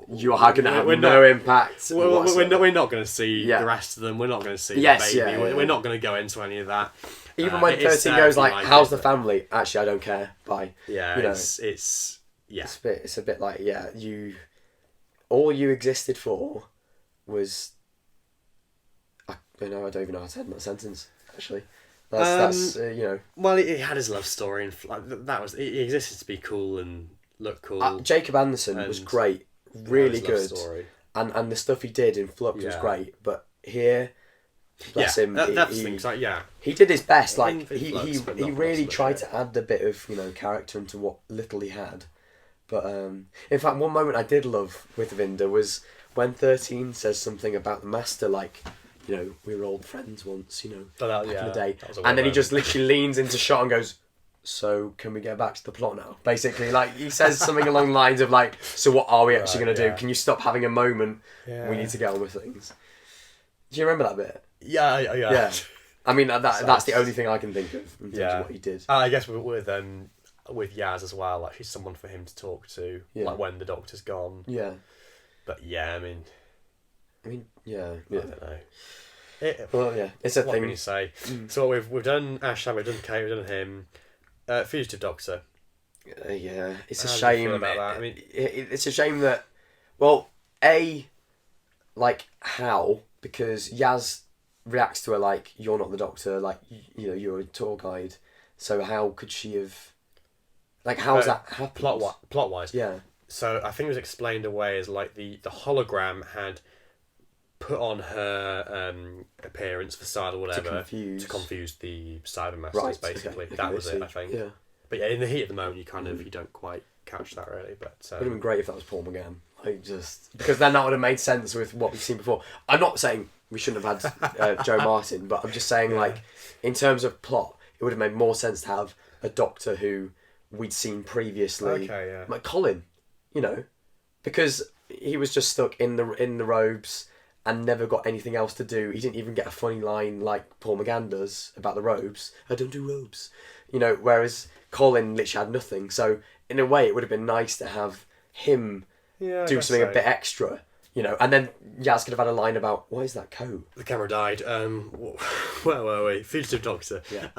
you are going to have no impact. We're not going to see the rest of them. We're not going to see the baby. We're not going to go into any of that. Even when 13 goes how's the family? Actually, I don't care. Bye. Yeah, it's a bit like all you existed for was I don't even know how to end that sentence actually. That's Well, he had his love story, and that was he existed to be cool and look cool. Jacob Anderson was great, really good, story. and the stuff he did in Flux was great. But here, bless him, that's the thing. Like, he did his best. In Like Flux, but he not really possibly, tried to add a bit of character into what little he had. But in fact, one moment I did love with Vinda was when 13 says something about the Master, like, we were old friends once, back in the day. And then he just literally leans into shot and goes, so can we get back to the plot now? Basically, like, he says something along the lines of, like, so what are we actually going to do? Can you stop having a moment? We need to get on with things. Do you remember that bit? Yeah. I mean, that's the only thing I can think of in terms of what he did. I guess with Yaz as well, like, she's someone for him to talk to, like, when the Doctor's gone. Yeah. But yeah, I mean, yeah. I don't know. Well, yeah, it's a what thing. Can you say? So we've done Asham, we've done Kate, we've done him. Fugitive Doctor. Yeah, it's a How do you shame. feel about that? I mean, it's a shame that, how? Because Yaz reacts to her like, you're not the Doctor, like, you're a tour guide. So how could she have, like, how's that happened? Plot wise. Yeah. So I think it was explained away as like the hologram had put on her appearance, facade or whatever to confuse the Cybermasters, basically. Okay, that was it, I think. Yeah. But yeah, in the heat of the moment, you don't quite catch that really. But it would have been great if that was Paul McGann. Because then that would have made sense with what we've seen before. I'm not saying we shouldn't have had Joe Martin, but I'm just saying, like, in terms of plot, it would have made more sense to have a Doctor who we'd seen previously. Okay, yeah. Like Colin, because he was just stuck in the robes and never got anything else to do. He didn't even get a funny line like Paul McGann does about the robes. I don't do robes. Whereas Colin literally had nothing. So in a way, it would have been nice to have him do something a bit extra. And then Yaz could have had a line about, what is that coat? The camera died. Where were we? Fugitive Doctor. Yeah.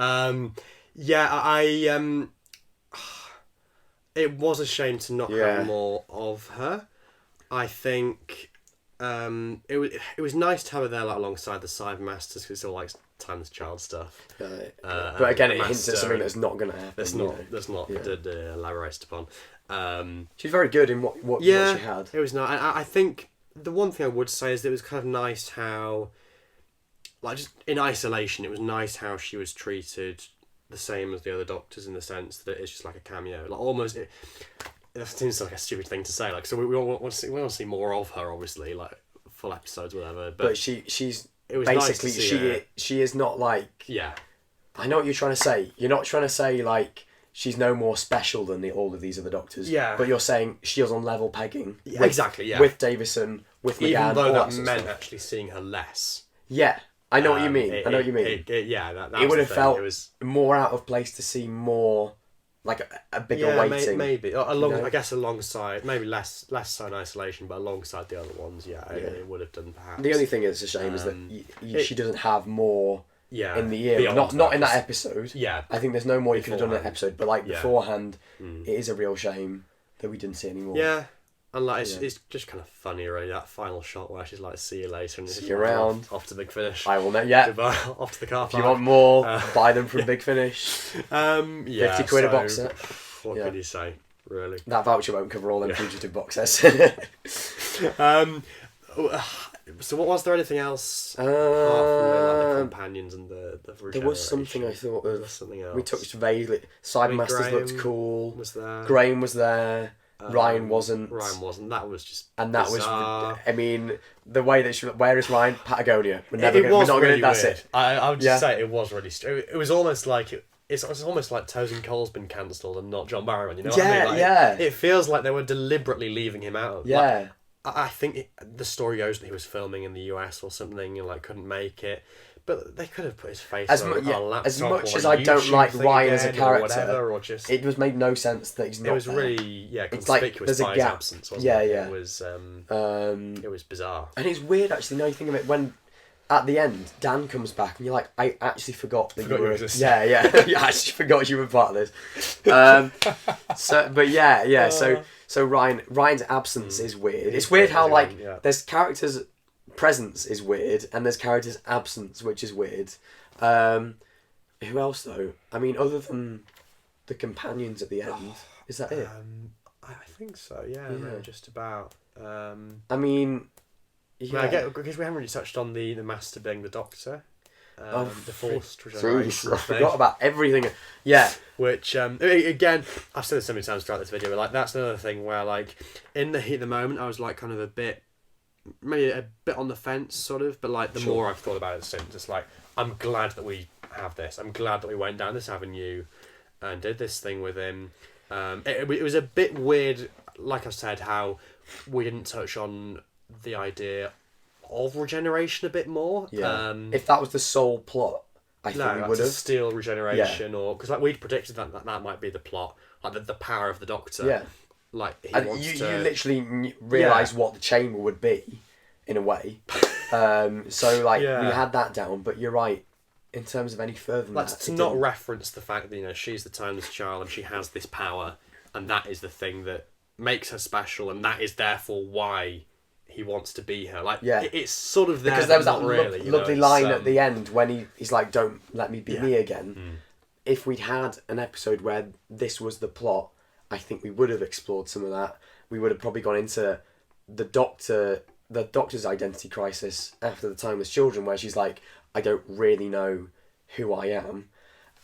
It was a shame to not have more of her. I think it was nice to have her there, like, alongside the Cybermasters, because it's all like timeless child stuff. Right. But again, it hints at something that's not going to happen. That's not elaborated upon. She's very good in what she had. It was nice. I think the one thing I would say is that it was kind of nice how, like, just in isolation, it was nice how she was treated the same as the other Doctors, in the sense that it's just like a cameo, like almost. That seems like a stupid thing to say. Like, so we want to see more of her, obviously, like full episodes, whatever. But she's it was basically nice to see she is not like. Yeah. I know what you're trying to say. You're not trying to say like she's no more special than all of these other Doctors. Yeah. But you're saying she was on level pegging. Yeah, exactly. Yeah. With Davison, with McGann, even though that sort meant actually seeing her less. Yeah. I know what you mean. I know what you mean. That it would have felt more out of place to see more, like a bigger weighting. Maybe I guess alongside, maybe less so in isolation, but alongside the other ones, it would have done perhaps. The only thing that's a shame is that she doesn't have more. In the year, not in that episode. Yeah, I think there's no more you could have done in that episode, but like beforehand, it is a real shame that we didn't see any more. Yeah. And like it's just kind of funny, really, that final shot where she's like, "See you later," and see you around. Off to Big Finish. I will know. Yeah. Goodbye, off to the car park. If you want more, buy them from Big Finish. 50 quid a box set. What can you say, really? That voucher won't cover all them fugitive box sets. So was there anything else apart from the companions and the there was something I thought of. Something else. We touched vaguely. Cybermasters looked cool. Was there? Graham was there. Ryan wasn't. That was just and bizarre. That was. I mean, the way that she. Where is Ryan? Patagonia. We're not really that's weird. It. I would just say it was really. It was almost like it's almost like Tosin Cole's been cancelled and not John Barrowman. You know what I mean? Like, it feels like they were deliberately leaving him out. Yeah. Like, I think the story goes that he was filming in the US or something and like couldn't make it. But they could have put his face on a laptop. As much as I don't like Ryan as a character, or just, it just made no sense that he's not. It was really conspicuous by his absence, wasn't it? Yeah. It was bizarre. And it's weird actually. Now you think of it, when at the end Dan comes back and you're like, I actually forgot that you were. Yeah. I actually forgot you were part of this. So Ryan's absence is weird. It's weird how there's characters. Presence is weird, and there's characters' absence, which is weird. Who else though? I mean, other than the companions at the end, is that it? I I think so. Yeah, no, just about. I mean, I get, because we haven't really touched on the Master being the Doctor. The forced regeneration. I forgot about everything. Yeah. Which, again, I've said this so many times throughout this video, but like that's another thing where like in the heat of the moment I was like kind of maybe a bit on the fence sort of, but like the more I've thought about it since, it's like I'm glad that we have this. I'm glad that we went down this avenue and did this thing with him. It was a bit weird, like I said, how we didn't touch on the idea of regeneration a bit more. Yeah. If that was the sole plot, I think we would have. Steal regeneration, or because like we'd predicted that might be the plot, like the power of the Doctor. Yeah. Like he and wants you literally realise what the chamber would be, in a way. So like we had that down, but you're right. In terms of any further than that, to not reference the fact that she's the timeless child and she has this power, and that is the thing that makes her special, and that is therefore why he wants to be her. Like, it's sort of there, because there was that really, lovely line at the end when he's like, "Don't let me be me again." If we'd had an episode where this was the plot, I think we would have explored some of that. We would have probably gone into the Doctor's identity crisis after the Timeless Children, where she's like, I don't really know who I am.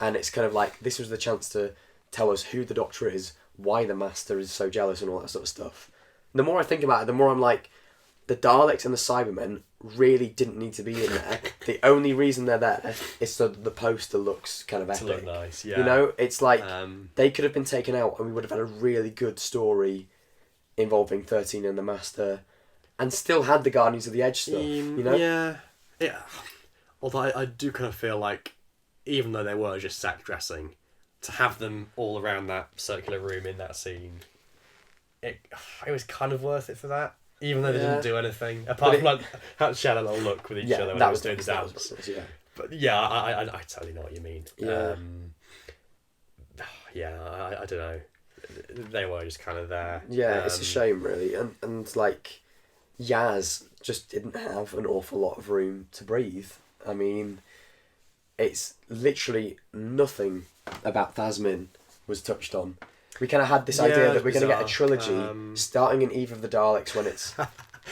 And it's kind of like, this was the chance to tell us who the Doctor is, why the Master is so jealous and all that sort of stuff. And the more I think about it, the more I'm like, the Daleks and the Cybermen really didn't need to be in there. The only reason they're there is so that the poster looks kind of epic. To look nice, yeah. You know, it's like, they could have been taken out and we would have had a really good story involving 13 and the Master, and still had the Guardians of the Edge stuff, you know? Yeah. Although I do kind of feel like, even though they were just sack dressing, to have them all around that circular room in that scene, it was kind of worth it for that. Even though they didn't do anything, apart from like how to share a little look with each other when they was doing the dance. But yeah, I totally know what you mean. I don't know. They were just kind of there. Yeah, it's a shame really, and like Yaz just didn't have an awful lot of room to breathe. I mean, it's literally nothing about Thasmin was touched on. We kind of had this idea that we're going to get a trilogy starting in Eve of the Daleks when it's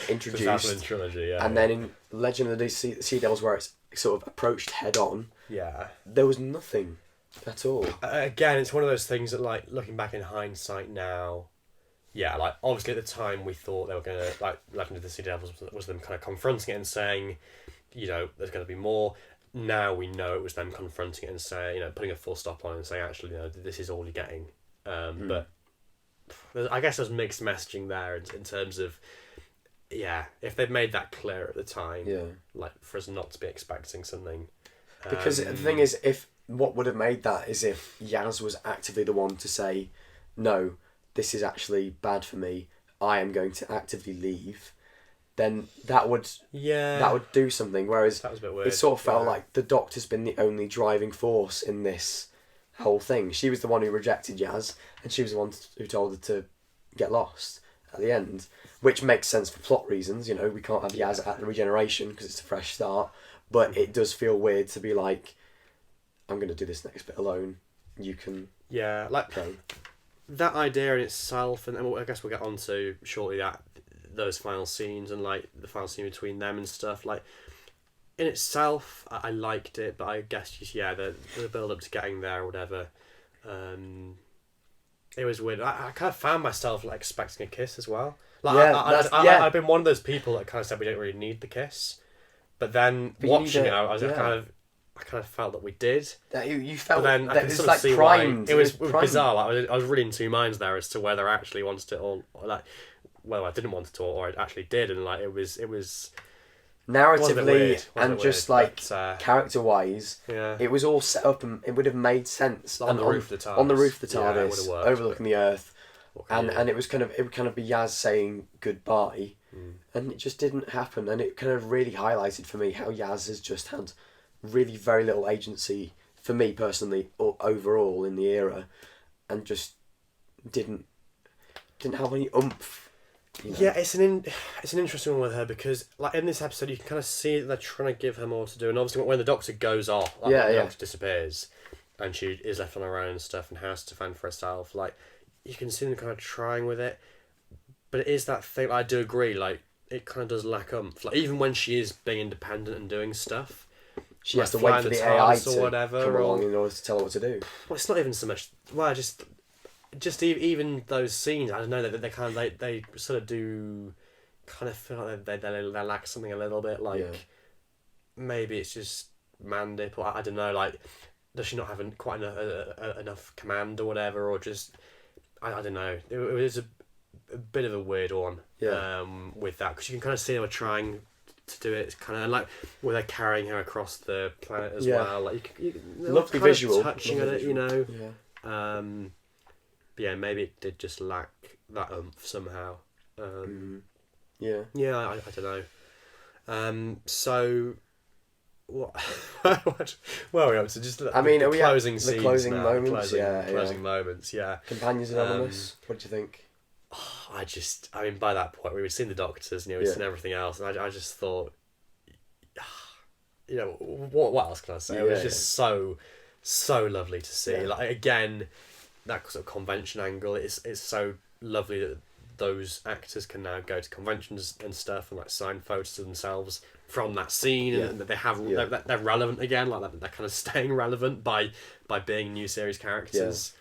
introduced, trilogy, and then in Legend of the Sea Devils where it's sort of approached head on. Yeah, there was nothing at all. Again, it's one of those things that, like, looking back in hindsight now, like obviously at the time we thought they were going to, like, Legend of the Sea Devils was them kind of confronting it and saying, there's going to be more. Now we know it was them confronting it and saying, putting a full stop on it and saying, actually, this is all you're getting. But I guess there's mixed messaging there in terms of, if they'd made that clear at the time, like for us not to be expecting something. Because the thing is, if what would have made that is if Yaz was actively the one to say, no, this is actually bad for me, I am going to actively leave, then that would do something. Whereas that was a bit weird. It sort of felt like the Doctor's been the only driving force in this whole thing. She was the one who rejected Yaz, and she was the one who told her to get lost at the end, which makes sense for plot reasons. We can't have Yaz at the regeneration because it's a fresh start, but it does feel weird to be like, I'm going to do this next bit alone. You can go. That idea in itself, and I guess we'll get on to shortly those final scenes and like the final scene between them and stuff, like in itself I liked it, but I guess just the build up to getting there or whatever, it was weird. I kind of found myself like expecting a kiss as well. Like I've been one of those people that kind of said we don't really need the kiss, but then watching it I kind of felt that we did. That you felt, but then I can sort of see primed. Why it was bizarre. Like, I was really in two minds there as to whether I actually wanted it or like whether I didn't want it or I actually did, and like it was narratively and just like character wise, it was all set up and it would have made sense on the roof of the TARDIS. On the roof of the TARDIS, overlooking the Earth, and it would kind of be Yaz saying goodbye, and it just didn't happen, and it kind of really highlighted for me how Yaz has just had really very little agency for me personally or overall in the era, and just didn't have any oomph. Yeah, it's an interesting one with her because like in this episode you can kind of see that they're trying to give her more to do, and obviously when the Doctor goes off, when the Doctor disappears and she is left on her own and stuff and has to fend for herself, like you can see them kind of trying with it, but it is that thing. I do agree. Like it kind of does lack umph. Like even when she is being independent and doing stuff, she has to wait for the AI to come along in order to tell her what to do. Well, it's not even so much. Well, just even those scenes. I don't know that they kind of they sort of do kind of feel like they lack something a little bit. Like maybe it's just Mandip, or I don't know. Like does she not have quite enough command or whatever, or just I don't know. It was a bit of a weird one. With that, because you can kind of see they were trying to do it. It's kind of like where they're carrying her across the planet as well. Like you lovely visual, touching on it, you know. But yeah, maybe it did just lack that oomph somehow. Yeah, I don't know. So what? Well, we so just I mean, the closing scenes, the closing now, moments, closing moments, Companions Anonymous. What do you think? I mean, by that point, we'd seen the Doctors, we'd seen everything else, and I just thought, what else can I say? It was just so lovely to see. Like again, that sort of convention angle. It's so lovely that those actors can now go to conventions and stuff and like sign photos of themselves from that scene, and that they have they're relevant again. Like they're kind of staying relevant by being new series characters.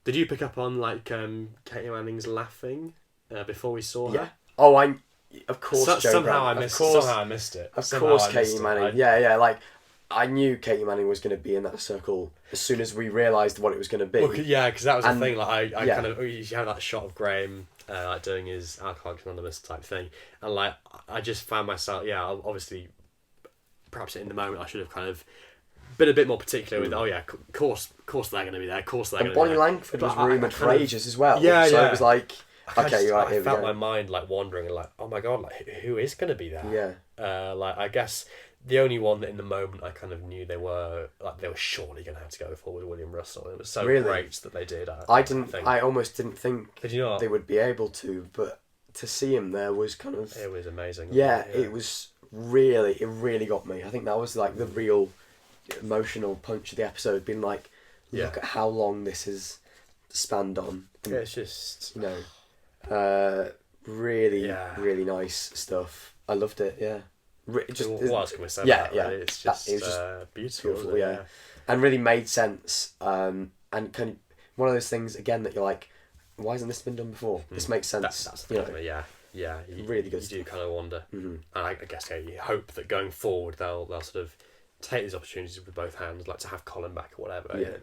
Did you pick up on like Katie Manning's laughing before we saw her? Yeah. Oh, of course. Somehow I missed it. Of course, Katie Manning. Yeah. Like I knew Katie Manning was going to be in that circle as soon as we realised what it was going to be. Well, yeah, because that was the thing. Like I kind of you have that shot of Graham like doing his Alcoholics Anonymous type thing, and like I just found myself. Yeah, obviously, perhaps in the moment I should have kind of been a bit more particular with, of course they're going to be there, of course they're going to be there. And Bonnie Langford was rumoured for ages as well. Yeah, so it was like, okay, you're right, here we go. I felt my mind like wandering, like, oh my god, like who is going to be there? Yeah. Like I guess the only one that in the moment I kind of knew they were surely going to have to go for was William Russell. It was so great that they did. I almost didn't think did you not? They would be able to, but to see him there was kind of... It was amazing. Yeah, it was really, it really got me. I think that was like the real emotional punch of the episode, being like, look at how long this has spanned on. Yeah, it's just... really nice stuff. I loved it, yeah. What else can we say about that? Really? It's just, beautiful, yeah. And really made sense. And kind of one of those things, again, that you're like, why hasn't this been done before? This makes sense. That's the thing, yeah. Really good You stuff. do kind of wonder. Mm-hmm. And I guess you hope that going forward they'll sort of take these opportunities with both hands, like to have Colin back or whatever. Yeah.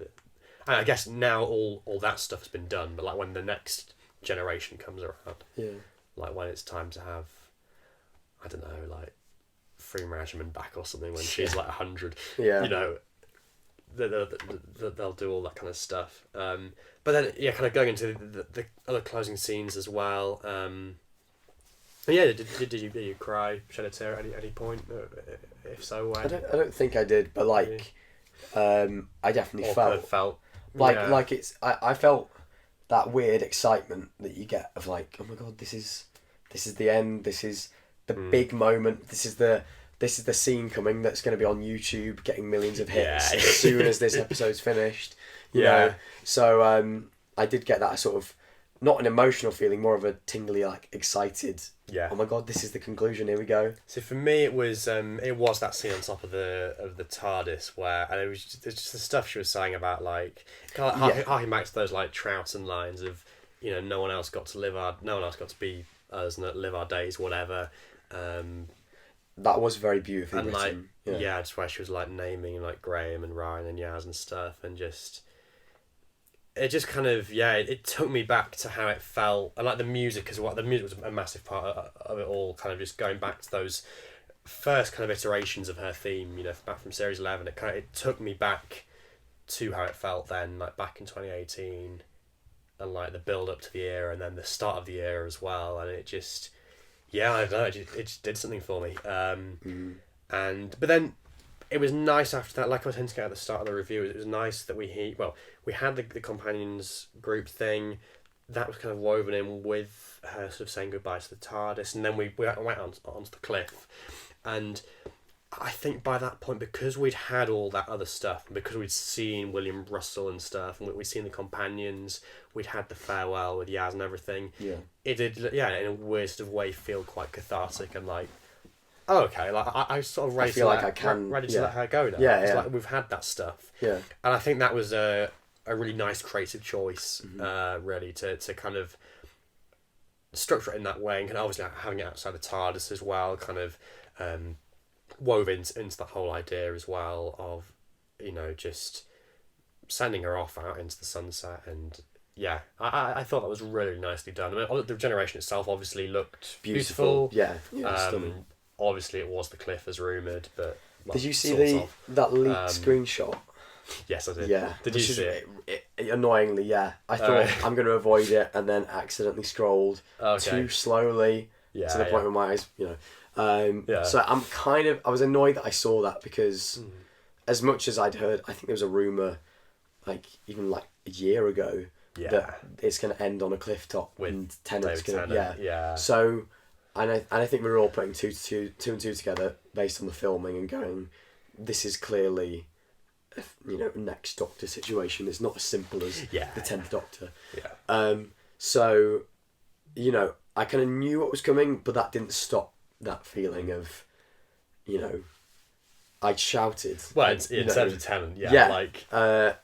And I guess now all that stuff has been done, but like when the next generation comes around, like when it's time to have, I don't know, like Free Rajman back or something when she's like 100, they'll do all that kind of stuff. But then kind of going into the other closing scenes as well. Did you cry, shed a tear at any point? If so, when? I don't think I did, but like, I definitely felt like it's. I felt that weird excitement that you get of like, oh my god, this is the end. This is the big moment. This is the scene coming that's going to be on YouTube, getting millions of hits as soon as this episode's finished. You know? So I did get that sort of, not an emotional feeling, more of a tingly, like excited. Yeah. Oh my god, this is the conclusion. Here we go. So for me, it was that scene on top of the TARDIS where, and it's just the stuff she was saying about like harking back to those like Troughton lines of, no one else got to be us and live our days, whatever. That was very beautifully and written. Like just where she was like naming like Graham and Ryan and Yaz and stuff, and just. It just kind of it took me back to how it felt, and like the music as well. The music was a massive part of it all, kind of just going back to those first kind of iterations of her theme, back from series 11. It took me back to how it felt then, like back in 2018, and like the build up to the era, and then the start of the era as well. And it just I don't know, it just did something for me. But then. It was nice after that, like I was hinting at the start of the review, it was nice that we had the companions group thing, that was kind of woven in with her sort of saying goodbye to the TARDIS, and then we went onto the cliff, and I think by that point, because we'd had all that other stuff, and because we'd seen William Russell and stuff, and we'd seen the companions, we'd had the farewell with Yaz and everything. Yeah. It did, in a weird sort of way, feel quite cathartic and like, oh, okay, like I sort of ready to let her go now. Yeah, it's like we've had that stuff. Yeah. And I think that was a really nice creative choice, really, to kind of structure it in that way, and kind of obviously having it outside the TARDIS as well, kind of wove into that whole idea as well of, just sending her off out into the sunset. And yeah, I thought that was really nicely done. I mean, the regeneration itself obviously looked beautiful. Yeah, stunning. Obviously it was the cliff as rumoured, but did you see that leaked screenshot? Yes, I did. Yeah. Did you see it? Annoyingly, yeah. I thought I'm going to avoid it, and then accidentally scrolled too slowly to the point where my eyes, So I was annoyed that I saw that, because as much as I'd heard, I think there was a rumour, even a year ago, that it's going to end on a cliff top and Tennant's going to... Yeah. So, and I think we were all putting two and two together based on the filming and going, this is clearly... next Doctor situation. It's not as simple as the 10th Doctor. So, I kind of knew what was coming, but that didn't stop that feeling of, I shouted. Well, in terms of Tennant, I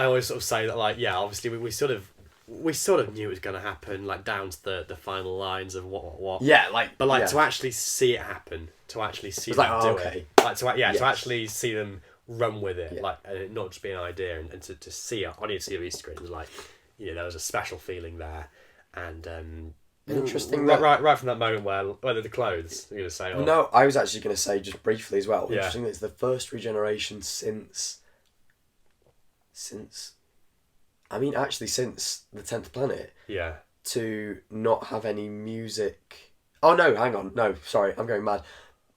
always sort of say that, obviously we sort of knew it was going to happen, down to the final lines of what. Yeah, to actually see it happen, to actually see them do it, to actually see them run with it, not just be an idea, and to see it on your TV screen was there was a special feeling there, and interesting right from that moment where the clothes you're going to say. Oh. No, I was actually going to say just briefly as well. Interesting that it's the first regeneration since since the 10th Planet. Yeah. To not have any music. Oh no, hang on, no, sorry, I'm going mad.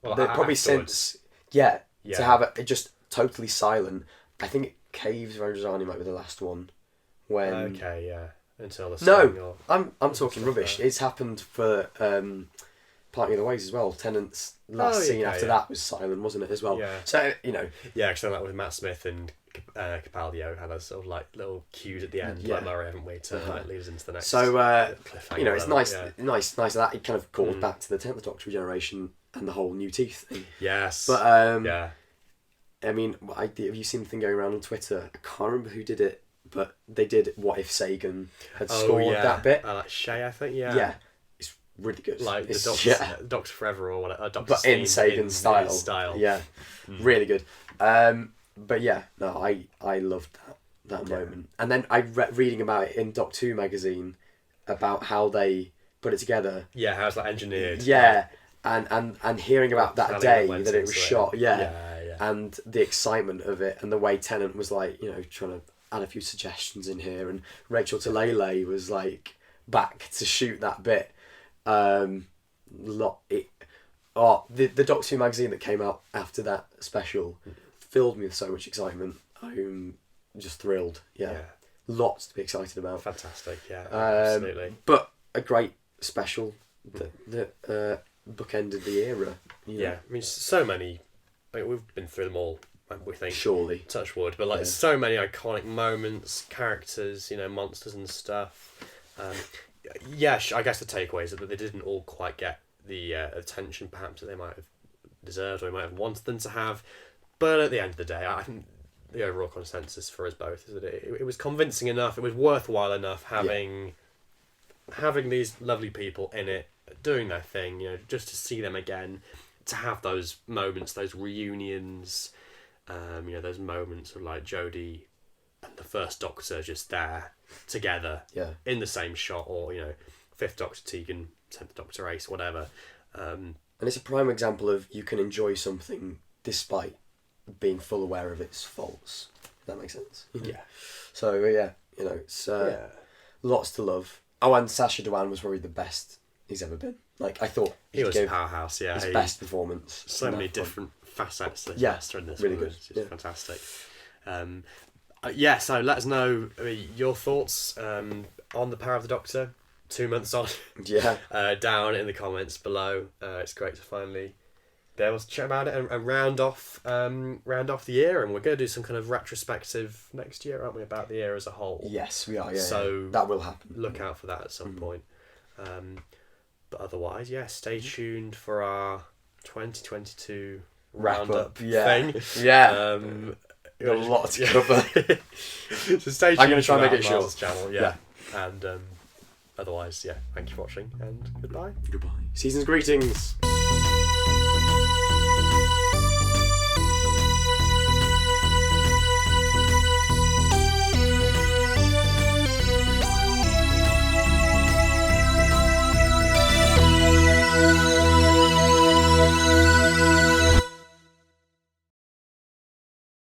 Well, probably afterwards. To have it just totally silent. I think Caves of Rosani might be the last one. When until the I'm talking rubbish. It's happened for Parting of the Ways as well. Tennant's last scene after that was silent, wasn't it, as well? Yeah. So because that with Matt Smith and Capaldio had a sort of little cues at the end, Murray, haven't we, to lead us into the next. So it's nice that it kind of calls back to the 10th Doctor regeneration and the whole new teeth thing. Yes. But I mean, have you seen the thing going around on Twitter? I can't remember who did it, but they did what if Sagan had scored that bit. Shay, I think. Yeah, it's really good. The Doctor Forever or whatever. Dr. But in Sagan's style. Yeah, really good. But yeah, no, I loved that moment. And then I reading about it in Doctor Who magazine about how they put it together. Yeah, how it's engineered. Yeah, and hearing about that day that it was shot. And the excitement of it, and the way Tennant was trying to add a few suggestions in here, and Rachel Talalay was back to shoot that bit. The Doctor Who magazine that came out after that special filled me with so much excitement. I'm just thrilled. Yeah. Lots to be excited about. Fantastic. Yeah, absolutely. But a great special that bookended the era. Yeah, I mean, so many. We've been through them all, we think. Surely. Touch wood. But so many iconic moments, characters, monsters and stuff. I guess the takeaway is that they didn't all quite get the attention perhaps that they might have deserved or might have wanted them to have. But at the end of the day, I think the overall consensus for us both is that it was convincing enough, it was worthwhile enough having these lovely people in it, doing their thing, just to see them again, to have those moments, those reunions, those moments of Jodie and the first Doctor just there together in the same shot, or 5th Doctor Tegan, 10th Doctor Ace, whatever. And it's a prime example of you can enjoy something despite being full aware of its faults. If that makes sense. Yeah. So it's lots to love. Oh, and Sacha Dhawan was probably the best he's ever been. I thought he was a powerhouse. Yeah, his best performance. So many different facets to in this. Really good. It's fantastic. So let us know your thoughts on the Power of the Doctor 2 months on. Yeah. Down in the comments below. It's great to finally there was chat about it and round off the year, and we're going to do some kind of retrospective next year, aren't we, about the year as a whole? Yes, we are. Yeah, so that will happen. Look out for that at some point. But otherwise, stay tuned for our 2022 roundup thing. Yeah. Got a lot to cover. So stay tuned. I'm going to try and make it Miles' short. channel, and otherwise, thank you for watching, and goodbye. Season's greetings.